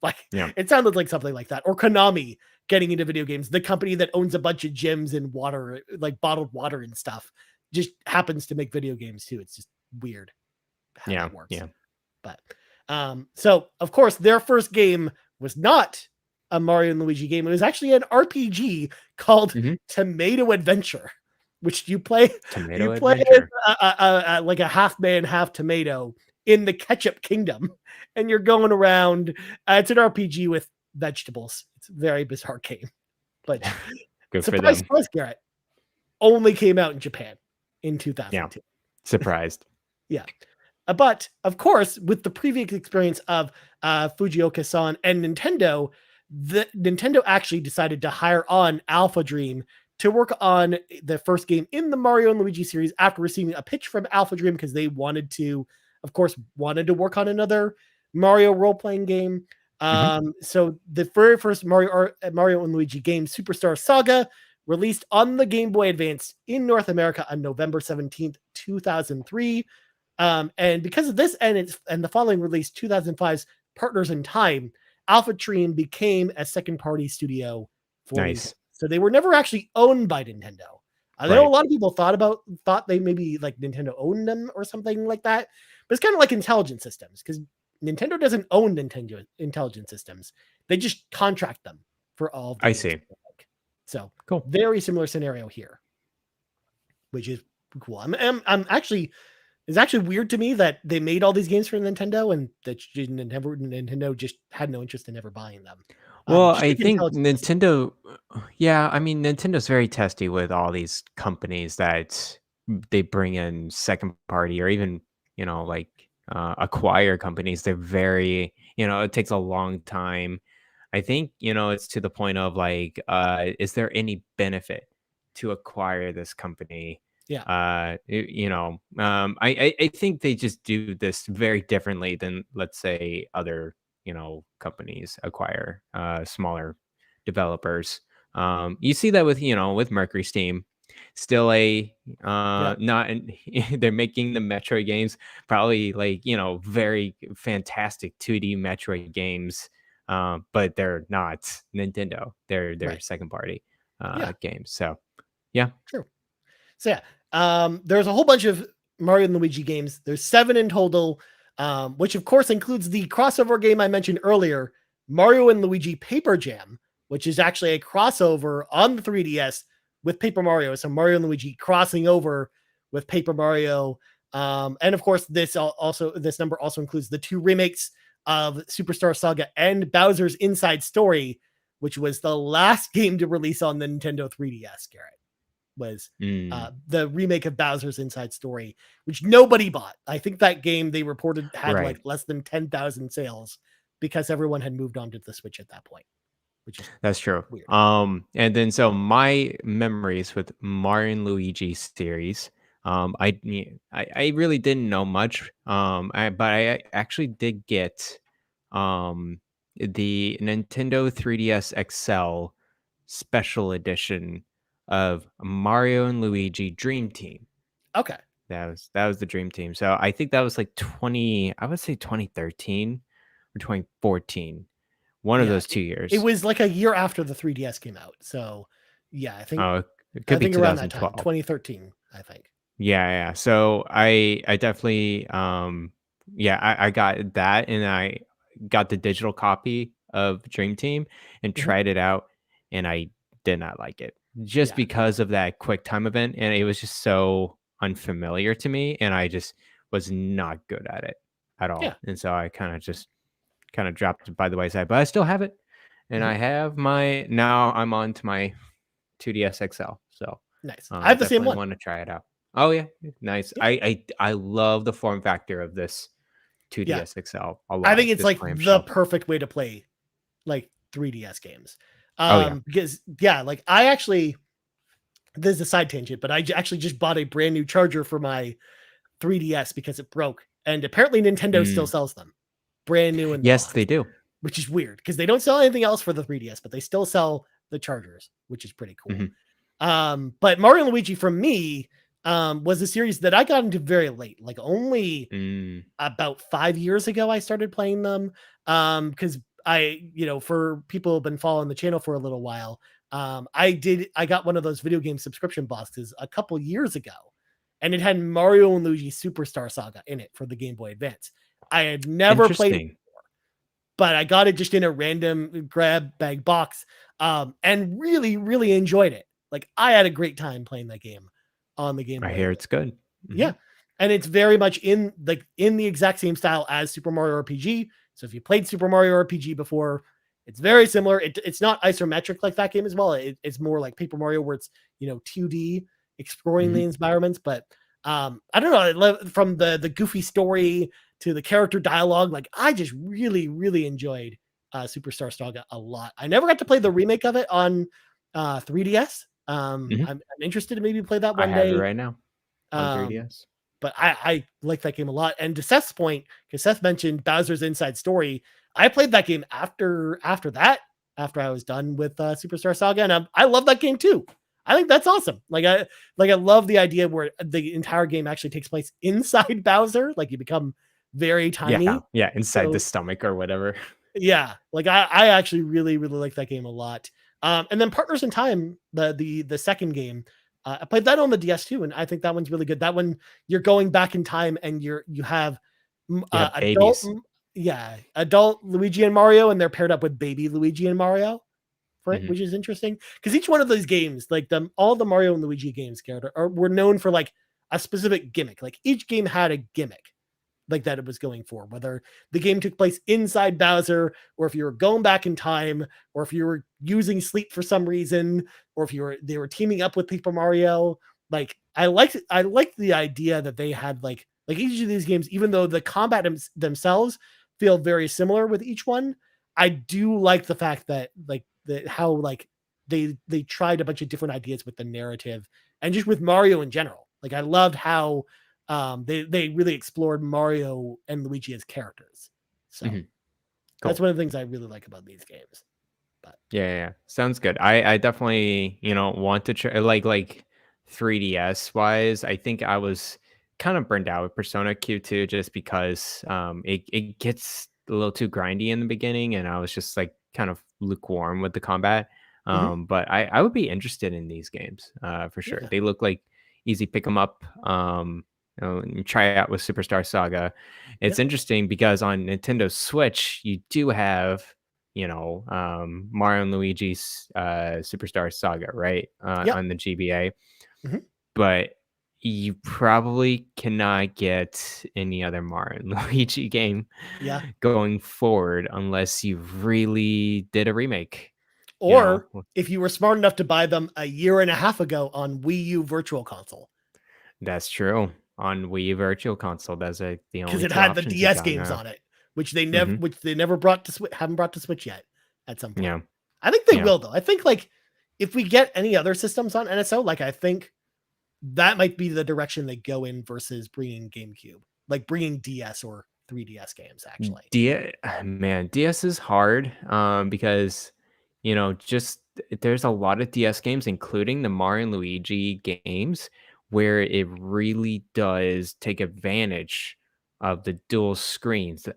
Like, it sounded like something like that. Or Konami getting into video games, the company that owns a bunch of gyms and water, like bottled water and stuff, just happens to make video games too. It's just weird how that works. Yeah. But so of course their first game was not a Mario and Luigi game. It was actually an RPG called Tomato Adventure, which you play as like a half man, half tomato in the ketchup kingdom, and you're going around. It's an RPG with vegetables. It's a very bizarre game, but surprise, Garrett, only came out in Japan in 2002. Yeah. Surprised. Yeah. But of course, with the previous experience of Fujioka-san and Nintendo, Nintendo actually decided to hire on Alpha Dream to work on the first game in the Mario and Luigi series after receiving a pitch from Alpha Dream, because they wanted to work on another Mario role-playing game. So the very first Mario and Luigi game, Superstar Saga, released on the Game Boy Advance in North America on November 17th, 2003. And because of this and the following release, 2005's Partners in Time, Alpha Dream became a second-party studio for Nintendo. So they were never actually owned by Nintendo. I know a lot of people thought they maybe like Nintendo owned them or something like that, but it's kind of like Intelligent Systems, because Nintendo doesn't own Nintendo Intelligent Systems. They just contract them for all of the games. So cool. Very similar scenario here, which is cool. It's actually weird to me that they made all these games for Nintendo and that Nintendo just had no interest in ever buying them. Well, I think Nintendo, Nintendo's very testy with all these companies that they bring in second party or even, acquire companies. They're very, it takes a long time. I think, it's to the point of like, is there any benefit to acquire this company? Yeah. I think they just do this very differently than, let's say, other, companies acquire smaller developers. You see that with Mercury Steam, still they're making the Metroid games, probably like, very fantastic 2D Metroid games. But they're not Nintendo. They're second party games. So yeah. True. So yeah, there's a whole bunch of Mario and Luigi games. There's 7 in total, which of course includes the crossover game I mentioned earlier, Mario and Luigi Paper Jam, which is actually a crossover on the 3DS with Paper Mario. So Mario and Luigi crossing over with Paper Mario. And of course, this number also includes the 2 remakes of Superstar Saga and Bowser's Inside Story, which was the last game to release on the Nintendo 3DS, Garrett. Was the remake of Bowser's Inside Story, which nobody bought. I think that game they reported had like less than 10,000 sales because everyone had moved on to the Switch at that point, which is That's true. weird. And then so my memories with Mario and Luigi series, I really didn't know much. But I actually did get the Nintendo 3DS XL special edition of Mario and Luigi Dream Team. Okay. That was the Dream Team. So I think that was like 2013 or 2014. One of those 2 years. It was like a year after the 3DS came out. So yeah, I think it could be around that 2012. time, 2013, I think. Yeah. So I definitely I got that, and I got the digital copy of Dream Team and tried it out, and I did not like it just because of that quick time event, and it was just so unfamiliar to me, and I just was not good at it at all. Yeah. And so I kind of dropped it by the wayside, but I still have it, and I have now I'm on to my 2DS XL. So nice. I have the same one. Want to try it out. Oh yeah, nice. Yeah. I love the form factor of this 2DS XL a lot. I think it's like the perfect way to play like 3DS games. Because like I actually, this is a side tangent, but I actually just bought a brand new charger for my 3DS because it broke, and apparently Nintendo still sells them, brand new. And yes, they do, which is weird because they don't sell anything else for the 3DS, but they still sell the chargers, which is pretty cool. But Mario and Luigi for me was a series that I got into very late, like only about 5 years ago I started playing them. Because for people who've been following the channel for a little while, I got one of those video game subscription boxes a couple years ago, and it had Mario and Luigi Superstar Saga in it for the Game Boy Advance. I had never played it before, but I got it just in a random grab bag box, and really, really enjoyed it. Like I had a great time playing that game on the Game Boy. I hear it's good. Yeah. And it's very much in the exact same style as Super Mario RPG. So if you played Super Mario RPG before, it's very similar. It's not isometric like that game as well. It's more like Paper Mario where it's, 2D exploring the environments. But I don't know, from the goofy story to the character dialogue, like I just really, really enjoyed Superstar Saga a lot. I never got to play the remake of it on 3DS. I'm interested to maybe play that one day. I have it right now on 3DS. But I like that game a lot. And to Seth's point, because Seth mentioned Bowser's Inside Story, I played that game after I was done with Superstar Saga, and I love that game too. I think that's awesome. I love the idea where the entire game actually takes place inside Bowser. Like you become very tiny. Yeah, inside the stomach or whatever. Yeah, like I actually really, really like that game a lot. And then Partners in Time, the second game, I played that on the DS too, and I think that one's really good. That one, you're going back in time, and you have adult Luigi and Mario, and they're paired up with baby Luigi and Mario, which is interesting because each one of those games, like all the Mario and Luigi games, were known for like a specific gimmick. Like each game had a gimmick like that it was going for, whether the game took place inside Bowser, or if you were going back in time, or if you were using sleep for some reason, or if they were teaming up with Paper Mario. Like I liked the idea that they had like each of these games, even though the combat themselves feel very similar with each one, I do like the fact that how they tried a bunch of different ideas with the narrative and just with Mario in general. Like I loved how they really explored Mario and Luigi as characters. So that's one of the things I really like about these games. But yeah, sounds good. I definitely want to try like 3DS wise. I think I was kind of burned out with Persona Q2 just because it gets a little too grindy in the beginning, and I was just like kind of lukewarm with the combat. But I would be interested in these games for sure. They look like easy pick 'em up. And try it out with Superstar Saga. It's interesting because on Nintendo Switch you do have Mario and Luigi's Superstar Saga, right? On the GBA. But you probably cannot get any other Mario and Luigi game Yeah. going forward unless you really did a remake, you know? Or if you were smart enough to buy them a year and a half ago on Wii U Virtual Console, That's true. On Wii Virtual Console, those are the because only it 2 had the options you DS got games now. on it, which they Mhm. never brought to haven't brought to Switch yet. At some point, Yeah. I think they Yeah. will though. I think like if we get any other systems on NSO, like I think that might be the direction they go in versus bringing GameCube, like bringing DS or 3DS games. Actually, Man, DS is hard, because, just there's a lot of DS games, including the Mario and Luigi games, where it really does take advantage of the dual screens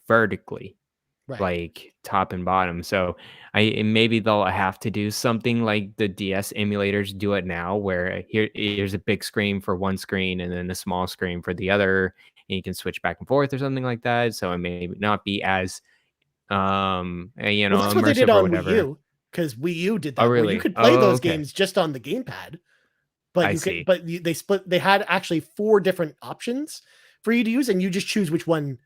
vertically, right? like top and bottom. So and maybe they'll have to do something like the DS emulators do it now, where here's a big screen for one screen and then a small screen for the other, and you can switch back and forth or something like that. So it may not be as Well, that's what they did immersive or on Wii whatever. U, because Wii U did Oh, that, where you really? could play Oh, those okay. games just on the gamepad, but I you could, see. they split. They had actually 4 different options for you to use, and you just choose which one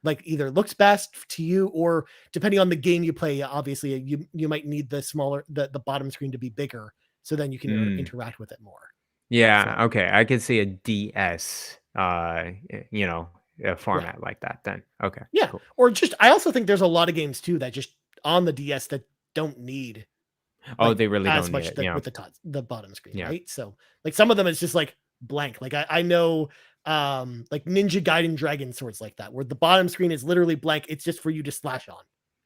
like either looks best to you, or depending on the game you play, obviously you might need the smaller the bottom screen to be bigger, so then you can Mm. interact with it more. Yeah, So okay. I could see a DS, a right, format like that then. Okay, yeah, cool. or just I also think there's a lot of games too that just on the DS that don't need Oh, like they really as don't need much it. that Yeah. with the bottom screen, Yeah. right? So like some of them it's just like blank. Like I know like Ninja Gaiden Dragon Swords like that, where the bottom screen is literally blank. It's just for you to slash on.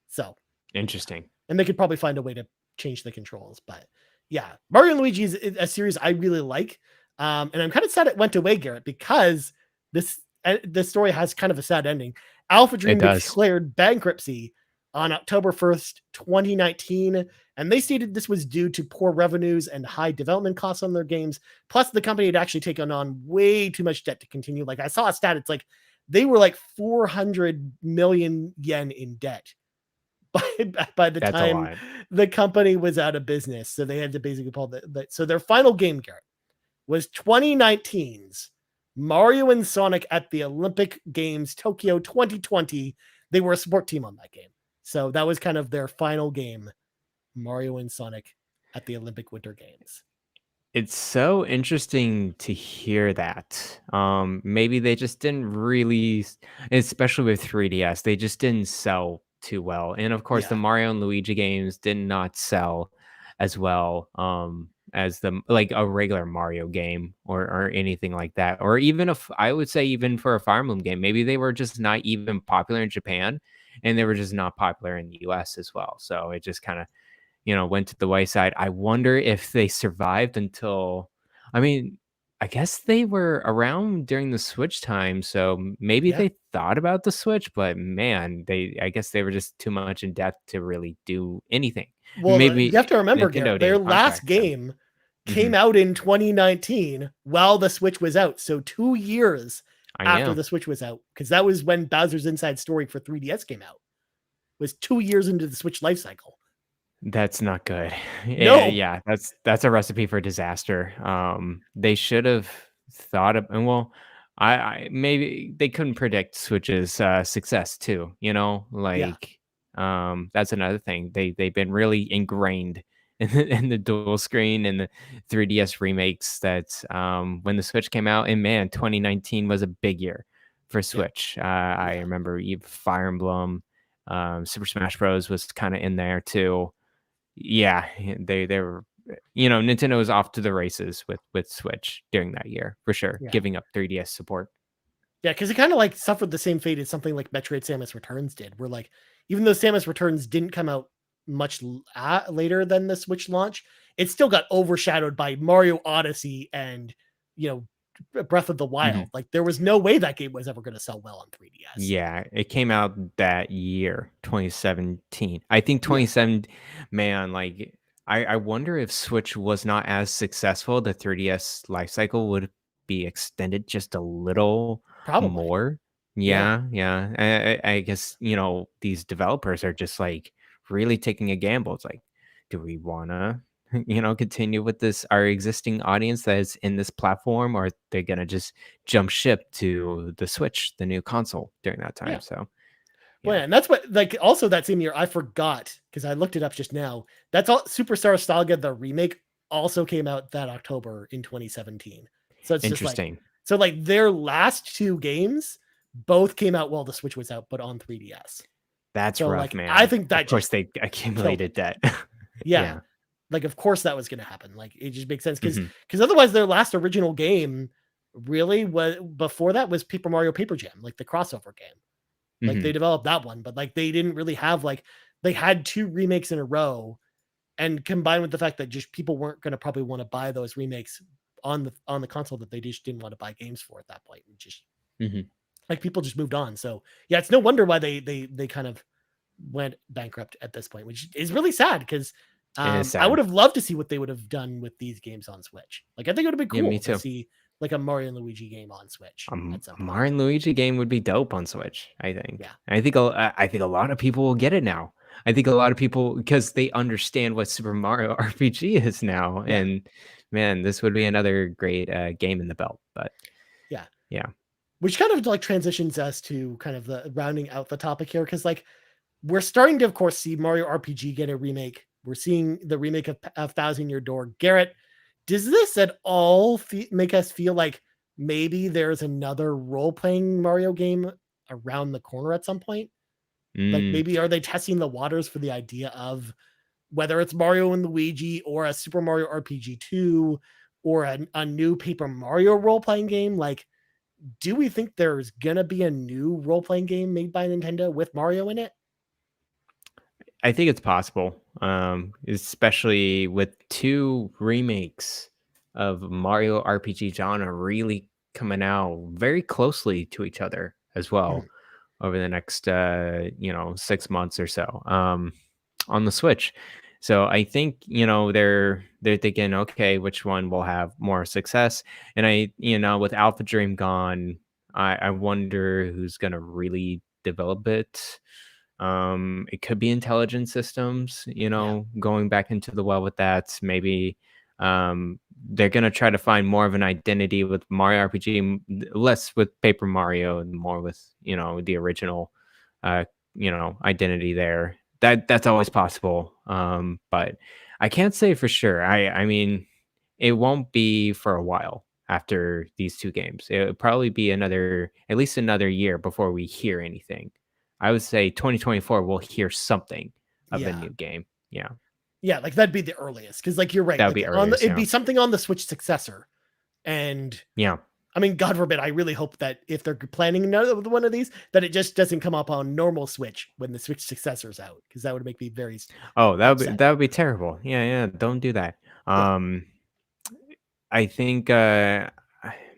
So Interesting. and they could probably find a way to change the controls. But yeah, Mario and Luigi is a series I really like, and I'm kind of sad it went away, Garrett, because this story has kind of a sad ending. Alpha It Dream does. declared bankruptcy on October 1st, 2019, and they stated this was due to poor revenues and high development costs on their games. Plus, the company had actually taken on way too much debt to continue. Like I saw a stat, it's like they were like 400 million yen in debt by the That's a time lot. the company was out of business. So they had to basically pull so their final game, Garrett, was 2019's Mario and Sonic at the Olympic Games Tokyo 2020. They were a support team on that game. So that was kind of their final game, Mario and Sonic at the Olympic Winter Games. It's so interesting to hear that. Maybe they just didn't really, especially with 3DS, they just didn't sell too well. And of course, the Yeah. Mario and Luigi games did not sell as well, as the like a regular Mario game or anything like that. Or even if I would say even for a Fire Emblem game, maybe they were just not even popular in Japan, and they were just not popular in the US as well. So it just kind of went to the wayside. I wonder if they survived until, I mean, I guess they were around during the Switch time, so maybe Yeah. they thought about the Switch, but man, I guess they were just too much in depth to really do anything. Well, you have Maybe to remember, Nintendo Garrett, their didn't last contact them. game came Mhm. out in 2019 while the Switch was out. So 2 years I after know. the Switch was out, because that was when Bowser's Inside Story for 3DS came out. Was 2 years into the Switch life cycle. That's not good. No. Yeah, that's a recipe for disaster. They should have thought of, and well, I maybe they couldn't predict Switch's success too. Yeah. Like that's another thing. They've been really ingrained in the dual screen and the 3DS remakes. That when the Switch came out, and man, 2019 was a big year for Yeah. Switch. I Yeah. remember Fire Emblem, Super Smash Bros was kind of in there too. Yeah, they were, Nintendo was off to the races with Switch during that year for sure, Yeah. giving up 3DS support. Yeah. Because it kind of like suffered the same fate as something like Metroid Samus Returns did, where like, even though Samus Returns didn't come out much later than the Switch launch, it still got overshadowed by Mario Odyssey and, you Breath of the Mhm. Wild. Like there was no way that game was ever going to sell well on 3DS. Yeah, it came out that year, 2017. I think Yeah, 27, man, like I wonder if Switch was not as successful, the 3DS life cycle would be extended just a little probably. more. Yeah. Yeah, yeah. I guess, these developers are just like really taking a gamble. It's like, do we wanna continue with this our existing audience that is in this platform, or they're gonna just jump ship to the Switch, the new console during that time. Yeah. So Well, yeah, yeah, and that's what like also that same year I forgot because I looked it up just now. That's all Superstar Saga the remake also came out that October in 2017. So it's just like interesting. so like their last two games both came out while the Switch was out, but on 3DS. That's So rough, like I man. think Of that course, just they killed accumulated it. debt. Yeah. Yeah. Like of course that was gonna happen. Like it just makes sense Hmm. because otherwise their last original game really was before that was Paper Mario Paper Jam, like the crossover game. Like they Hmm. developed that one, but like they didn't really have like they had two remakes in a row, and combined with the fact that just people weren't going to probably want to buy those remakes on the console that they just didn't want to buy games for at that point, and just Hmm. like people just moved on. So yeah, it's no wonder why they kind of went bankrupt at this point, which is really sad because It is I would sad. have loved to see what they would have done with these games on Switch. Like I think it would have been Yeah, me cool to too. see like a Mario and Luigi game on Switch at some A point. Mario and Luigi game would be dope on Switch, I think. Yeah. I think a lot of people will get it now. I think a lot of people, because they understand what Super Mario RPG is now, Yeah. and man, this would be another great game in the belt. But Yeah. yeah, Which kind of like transitions us to kind of the rounding out the topic here because like we're starting to of course see Mario RPG get a remake. We're seeing the remake of Thousand Year Door. Garrett, does this at all make us feel like maybe there's another role-playing Mario game around the corner at some point? Like mm, maybe are they testing the waters for the idea of whether it's Mario and Luigi or a Super Mario RPG 2 or a new Paper Mario role-playing game? Like do we think there's gonna be a new role-playing game made by Nintendo with Mario in it? I think it's possible, especially with two remakes of Mario RPG genre really coming out very closely to each other as Mhm. well over the next 6 months or so on the Switch. So I think they're thinking, okay, which one will have more success? And with Alpha Dream gone, I wonder who's gonna really develop it. It could be intelligent systems, Yeah. going back into the well with that. Maybe they're gonna try to find more of an identity with Mario RPG, less with Paper Mario and more with the original uh identity there. That's always possible. But I can't say for sure. I mean, it won't be for a while after these two games. It would probably be at least another year before we hear anything. I would say 2024 we'll hear something of the Yeah. new game. Yeah. Yeah, like that'd be the earliest because like you're right. That would Like be on the earliest, it'd yeah. be something on the Switch successor. And Yeah. I mean, God forbid, I really hope that if they're planning another one of these, that it just doesn't come up on normal Switch when the Switch successor's out, because that would make me very Oh, upset. that would be terrible. Yeah, yeah. Don't do that. Yeah. I think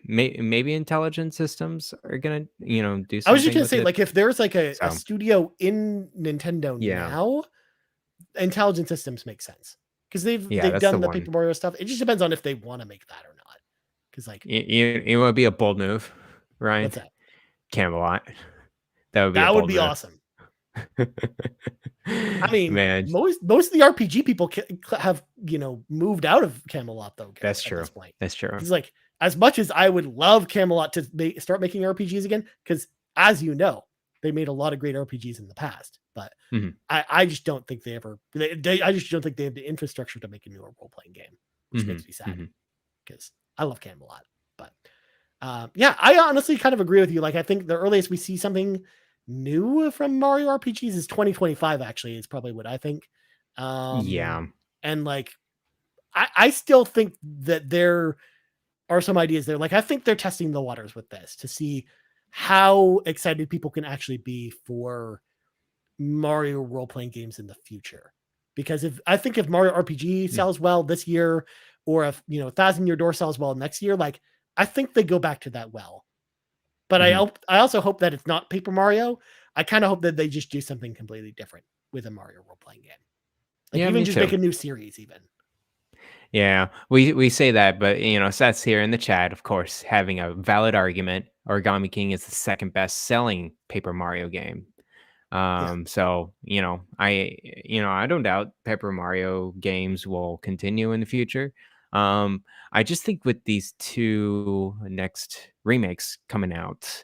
maybe intelligent systems are gonna do I was just something gonna with say, it. like, if there's like a So studio in Nintendo yeah, now, Intelligent Systems makes sense. Because yeah, they've that's the done the one. Paper Mario stuff. It just depends on if they want to make that or not. Because like, You want to be a bold move, Ryan? what's that? Camelot. That would be a That would bold be move. awesome. I mean, Man, most of the RPG people have moved out of Camelot though, that's Garrett, at true. this point. That's true. Because like as much as I would love Camelot to start making RPGs again, because as you know, they made a lot of great RPGs in the past, but Mhm, I just don't think they ever. I just don't think they have the infrastructure to make a newer role playing game, which mhm, makes me sad mhm. because I love Camelot. But yeah, I honestly kind of agree with you. Like I think the earliest we see something new from Mario RPGs is 2025. Actually, is probably what I think. Yeah. And like I still think that there are some ideas there. Like I think they're testing the waters with this to see how excited people can actually be for Mario role playing games in the future. Because if Mario RPG Mm, sells well this year, or if Thousand Year Door sells well next year, like I think they go back to that well. But mhm. I also hope that it's not Paper Mario. I kind of hope that they just do something completely different with a Mario role playing game. Like Yeah, even me just make too. a new series, even. Yeah, we say that, but Seth's here in the chat, of course, having a valid argument. Origami King is the second best selling Paper Mario game. So I don't doubt Paper Mario games will continue in the future. I just think with these two next remakes coming out,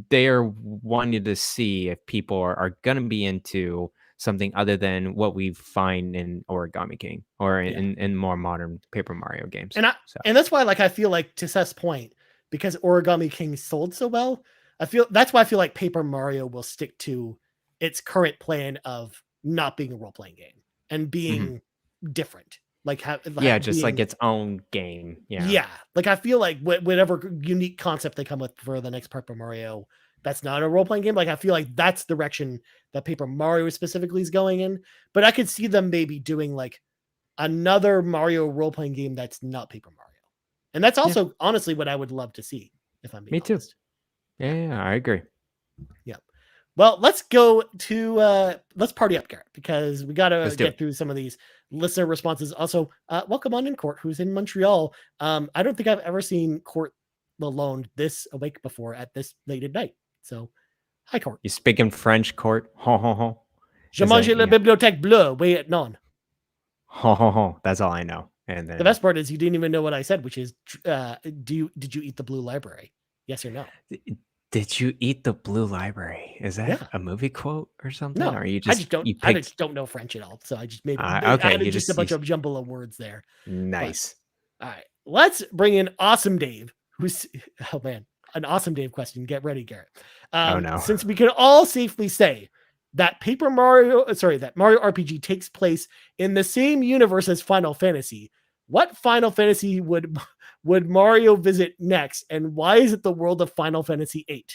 they're wanting to see if people are gonna be into something other than what we find in Origami King or Yeah. in more modern Paper Mario games. And So and that's why, like, I feel like, to Seth's point, because Origami King sold so well, that's why I feel like Paper Mario will stick to its current plan of not being a role playing game and mhm. being different, like Yeah, just like being its own game. Yeah. yeah, like I feel like whatever unique concept they come with for the next Paper Mario, that's not a role playing game. Like I feel like that's the direction that Paper Mario specifically is going in. But I could see them maybe doing like another Mario role playing game that's not Paper Mario. And that's Yeah, also honestly what I would love to see, if I'm being me too. honest. Yeah, Yeah. yeah, I agree. Yeah. Well, let's go to let's party up, Garrett, because we gotta Let's do get it. through some of these listener responses. Also, welcome on in, Court, who's in Montreal. I don't think I've ever seen Court alone this awake before at this late at night. So hi, Court. You speaking French, Court? Ho ho ho. Je Is mange that la yeah? bibliothèque bleue. Wait, non. Ho ho ho. That's all I know. And The then best part is you didn't even know what I said, which is, did you eat the blue library? Yes or no? did you eat the Blue Library? Is that Yeah. a movie quote or something? No, Or you I just just don't. you I picked? just don't know French at all. So I just made. I Okay, had you just a just you, bunch of jumble of words there. But nice. all right, let's bring in Awesome Dave, who's oh man, an Awesome Dave question. Get ready, Garrett. Oh no. Since we can all safely say that that Mario RPG takes place in the same universe as Final Fantasy, what Final Fantasy would Mario visit next, and why is it the world of Final Fantasy VIII?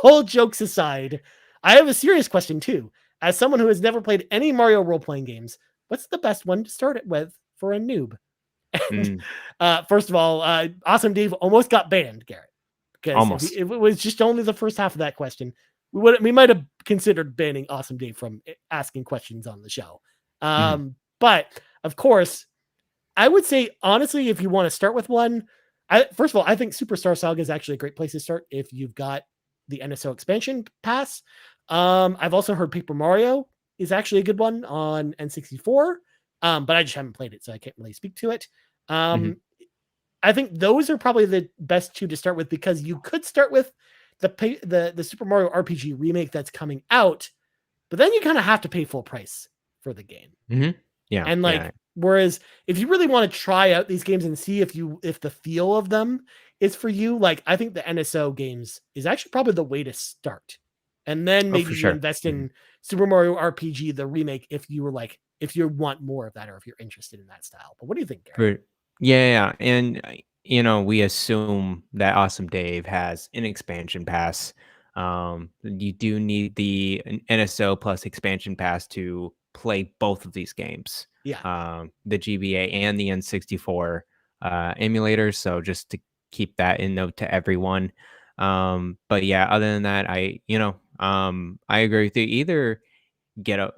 All jokes aside, I have a serious question too. As someone who has never played any Mario role playing games, what's the best one to start it with for a noob? And Mm, first of all, Awesome Dave almost got banned, Garrett, because if almost. it was just only the first half of that question, we might have considered banning Awesome Dave from asking questions on the show. Mhm. But of course, I would say honestly, if you want to start with one, first of all, I think Superstar Saga is actually a great place to start if you've got the NSO expansion pass. I've also heard Paper Mario is actually a good one on N64, but I just haven't played it, so I can't really speak to it. Mhm. I think those are probably the best two to start with because you could start with the Super Mario RPG remake that's coming out, but then you kind of have to pay full price for the game. Mhm. Yeah. And Yeah. like, whereas if you really want to try out these games and see if the feel of them is for you, like I think the NSO games is actually probably the way to start. And then Oh, maybe for you sure. invest Mhm. in Super Mario RPG, the remake, if you want more of that or if you're interested in that style. But what do you think, Garrett? For yeah, yeah, and, we assume that Awesome Dave has an expansion pass. You do need the an NSO plus expansion pass to play both of these games, Yeah. the GBA and the N64, emulators, so just to keep that in note to everyone. But yeah, other than that, I agree with you. Either get a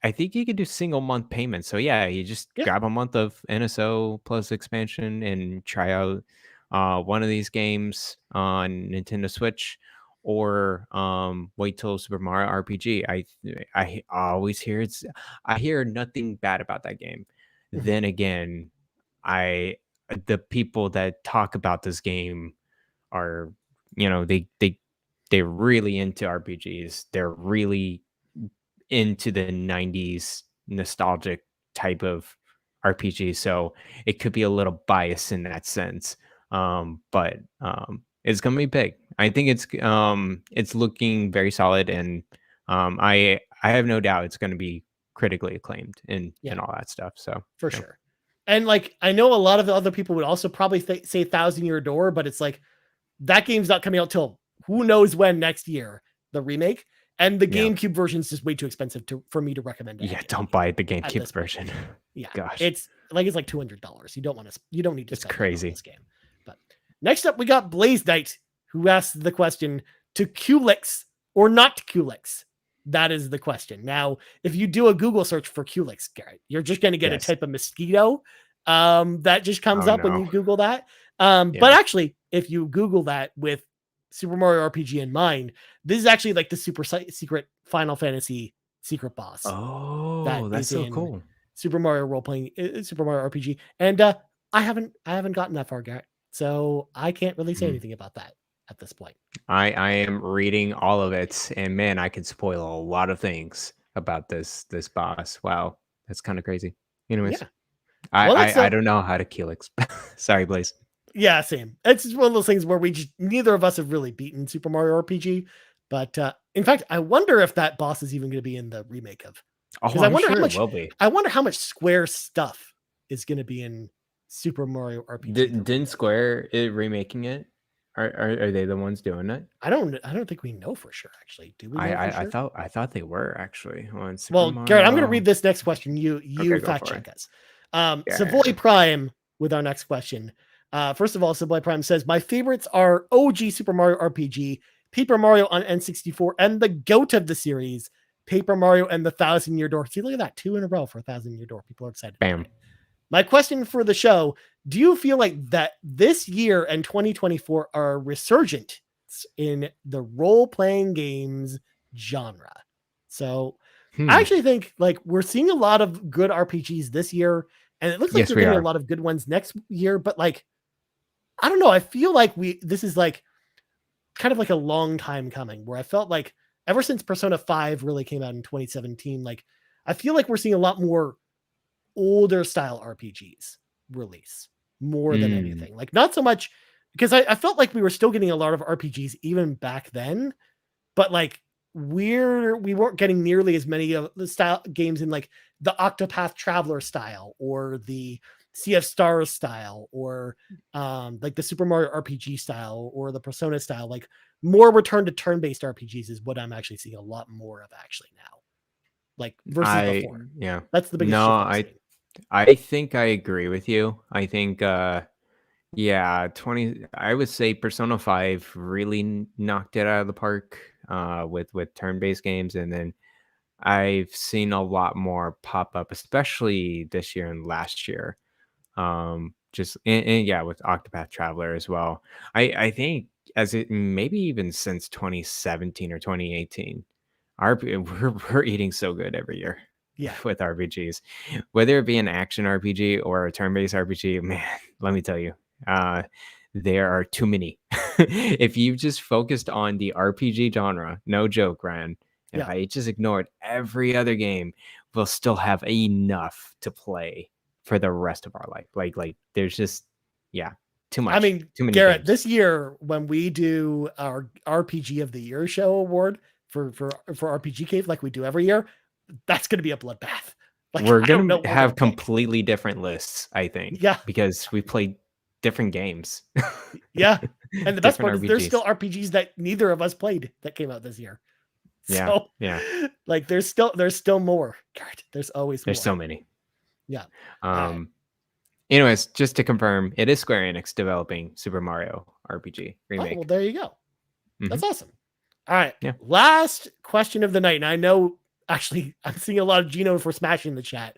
I think you could do single month payments. So yeah, you just Yeah. grab a month of NSO plus expansion and try out one of these games on Nintendo Switch or wait till Super Mario RPG. I always hear I hear nothing bad about that game. Mhm. Then again, I the people that talk about this game are they're really into RPGs. They're really into the 90s nostalgic type of RPG, so it could be a little biased in that sense. But it's gonna be big. I think it's looking very solid, and I have no doubt it's gonna be critically acclaimed Yeah, and all that stuff. So for sure. And like, I know a lot of the other people would also probably say Thousand Year Door, but it's like, that game's not coming out till who knows when next year, the remake. And the yeah, GameCube version is just way too expensive for me to recommend to yeah. anybody Don't buy the at GameCube this point. version. Yeah, Gosh, it's like $200. You don't need to it's spend that on crazy. this game. But next up, we got Blaze Knight, who asked the question: to Culex or not Culex? That is the question. Now, if you do a Google search for Culex, Garrett, you're just going to get a Yes. type of mosquito that just comes Oh up when no. you Google that. But Yeah. actually, if you Google that with Super Mario RPG in mind, this is actually like the secret Final Fantasy secret boss that Oh, that's is so in cool. Super Mario Super Mario RPG, and I haven't gotten that far, Garrett, so I can't really say Mm. anything about that at this point. I am reading all of it, and man, I could spoil a lot of things about this boss. Wow, that's kind of crazy. Anyways, Yeah, well, that's I don't know how to Helix. Sorry, Blaze. yeah, same. It's just one of those things where we just neither of us have really beaten Super Mario RPG, but in fact, I wonder if that boss is even going to be in the remake of Oh, because I'm sure it will be. I wonder how much Square stuff is going to be in Super Mario RPG. Didn't Square remaking it? Are they the ones doing it? I don't think we know for sure. Actually, do we know for sure? I thought they were actually on Super Well, Garrett, I'm going to read Mario. this next question. You Okay, go fact for it. check us. Yeah. Savoy Prime with our next question. First of all, Savoy Prime says my favorites are OG Super Mario RPG, Paper Mario on N64, and the GOAT of the series, Paper Mario and the Thousand Year Door. See, look at that, 2 in a row for Thousand Year Door. People are excited. Bam. My question for the show: do you feel like that this year and 2024 are resurgent in the role-playing games genre? So I actually think like we're seeing a lot of good RPGs this year, and it looks like Yes, we're we getting a are. lot of good ones next year. But like, I don't know. I feel like this is like kind of like a long time coming. Where I felt like ever since Persona 5 really came out in 2017, like I feel like we're seeing a lot more older style RPGs release more than anything. Like not so much because I felt like we were still getting a lot of RPGs even back then, but like we weren't getting nearly as many of the style games in like the Octopath Traveler style or the Sea of Stars style or like the Super Mario RPG style or the Persona style. Like more return to turn-based RPGs is what I'm actually seeing a lot more of actually now. Like versus before. Yeah. That's the biggest No, shift I'm seeing. I think I agree with you. I think yeah, 20 I would say Persona 5 really knocked it out of the park with turn-based games, and then I've seen a lot more pop up, especially this year and last year. Just and yeah, with Octopath Traveler as well. I think as it maybe even since 2017 or 2018, we're eating so good every year Yeah. with RPGs, whether it be an action RPG or a turn-based RPG. Man, let me tell you, uh, there are too many. If you just focused on the RPG genre, no joke, Ryan, and Yeah. if I just ignored every other game, we'll still have enough to play for the rest of our life. Like there's just too much. I mean, Too many Garrett, games. this year when we do our RPG of the Year show award for RPG Cave, like we do every year, that's going to be a bloodbath. Like We're I don't know gonna what we're have gonna pick. completely different lists, I think. Yeah, Because we played different games. yeah. And the best Different part is there's RPGs. still RPGs that neither of us played that came out this year. Yeah, So yeah. like there's still more. Garrett, there's always There's more. so many. Yeah. Anyways, just to confirm, it is Square Enix developing Super Mario RPG Oh, remake. well, there you go. That's Mhm. awesome. All right. Yeah. Last question of the night. And I know actually I'm seeing a lot of Gino for smashing the chat.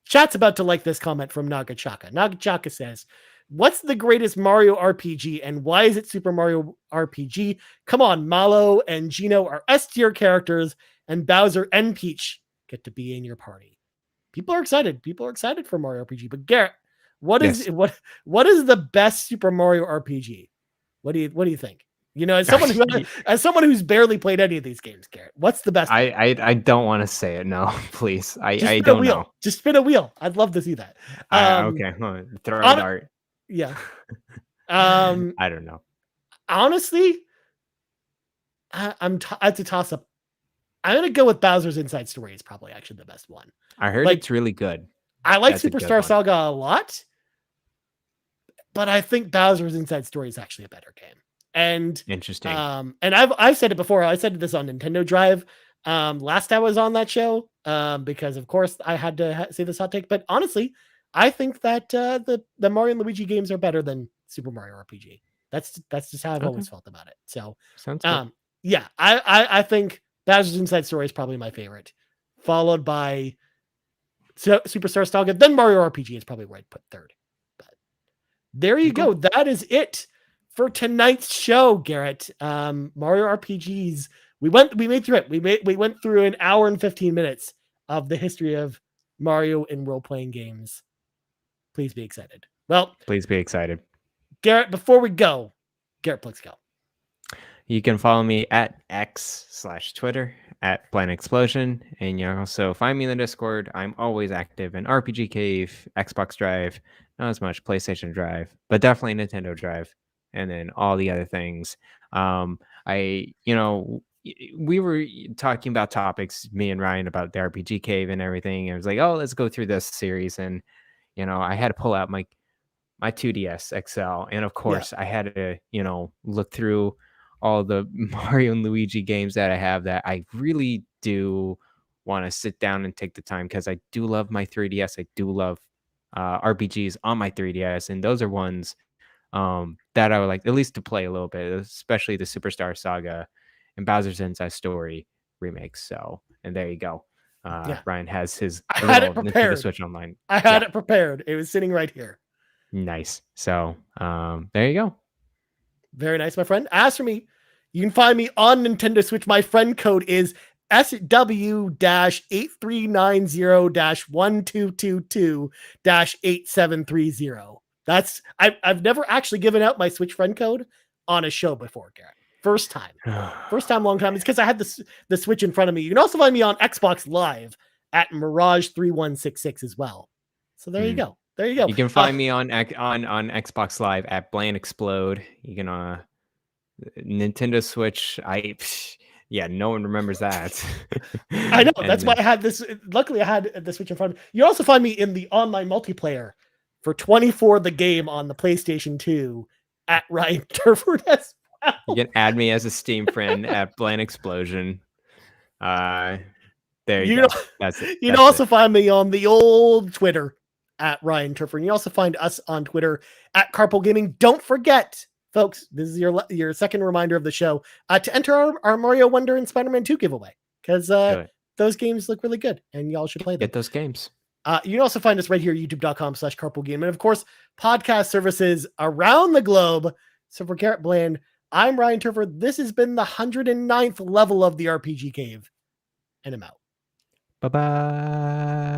Chat's about to like this comment from Nagachaka. Nagachaka says, what's the greatest Mario RPG and why is it Super Mario RPG? Come on, Malo and Gino are S tier characters and Bowser and Peach get to be in your party. People are excited. People are excited for Mario RPG. But Garrett, what is Yes. what is the best Super Mario RPG? What do you think? You know, as someone who's barely played any of these games, Garrett, what's the best? I don't want to say it. No, please. Just I spin a don't wheel. know. Just spin a wheel. I'd love to see that. Okay. Throw a dart. Yeah. I don't know. Honestly, it's a toss up. I'm gonna go with Bowser's Inside Story. Is probably actually the best one. I heard Like, it's really good. I like That's a good Superstar one. Saga a lot, but I think Bowser's Inside Story is actually a better game. And Interesting. and I've said it before. I said this on Nintendo Drive last time I was on that show because of course I had to say this hot take. But honestly, I think that the Mario and Luigi games are better than Super Mario RPG. That's just how I've always felt about it. So Sounds good. yeah, I think Bowser's Inside Story is probably my favorite, followed by Superstar Saga. Then Mario RPG is probably where I'd put third. But there you go. That is it for tonight's show, Garrett. Mario RPGs. We made through it. We went through an hour and 15 minutes of the history of Mario in role-playing games. Please be excited. Well, please be excited. Garrett, before we go, Garrett, please go. You can follow me at X/Twitter at Blind Explosion, and you also find me in the Discord. I'm always active in RPG Cave, Xbox Drive, not as much PlayStation Drive, but definitely Nintendo Drive, and then all the other things. We were talking about topics, me and Ryan, about the RPG Cave and everything. And I was like, oh, let's go through this series, and I had to pull out my 2DS XL, and of course, I had to look through all the Mario and Luigi games that I have that I really do want to sit down and take the time, because I do love my 3DS. I do love RPGs on my 3DS, and those are ones that I would like at least to play a little bit, especially the Superstar Saga and Bowser's Inside Story remakes. So, and there you go. Ryan has his Nintendo Switch Online. I had it prepared. It was sitting right here. Nice. So there you go. Very nice, my friend. As for me, you can find me on Nintendo Switch. My friend code is SW-8390-1222-8730. I've never actually given out my Switch friend code on a show before, Garrett. First time, long time. It's because I had the Switch in front of me. You can also find me on Xbox Live at Mirage3166 as well. So there you go. There you go. You can find me on Xbox Live at Bland Explode. You can Nintendo Switch. No one remembers that. I know. That's why I had this. Luckily, I had the Switch in front of me. You also find me in the online multiplayer for 24 the game on the PlayStation 2 at Ryan Turford as well. You can add me as a Steam friend at Bland Explosion. There you go. That's it. You can also find me on the old Twitter at Ryan Turford. And you also find us on Twitter at Carpool Gaming. Don't forget, folks, this is your second reminder of the show, to enter our Mario Wonder and Spider-Man 2 giveaway, because those games look really good and y'all should play them. Get those games. You can also find us right here, youtube.com/carpoolgaming. And of course, podcast services around the globe. So for Garrett Bland, I'm Ryan Turford. This has been the 109th level of the RPG Cave, and I'm out. Bye-bye.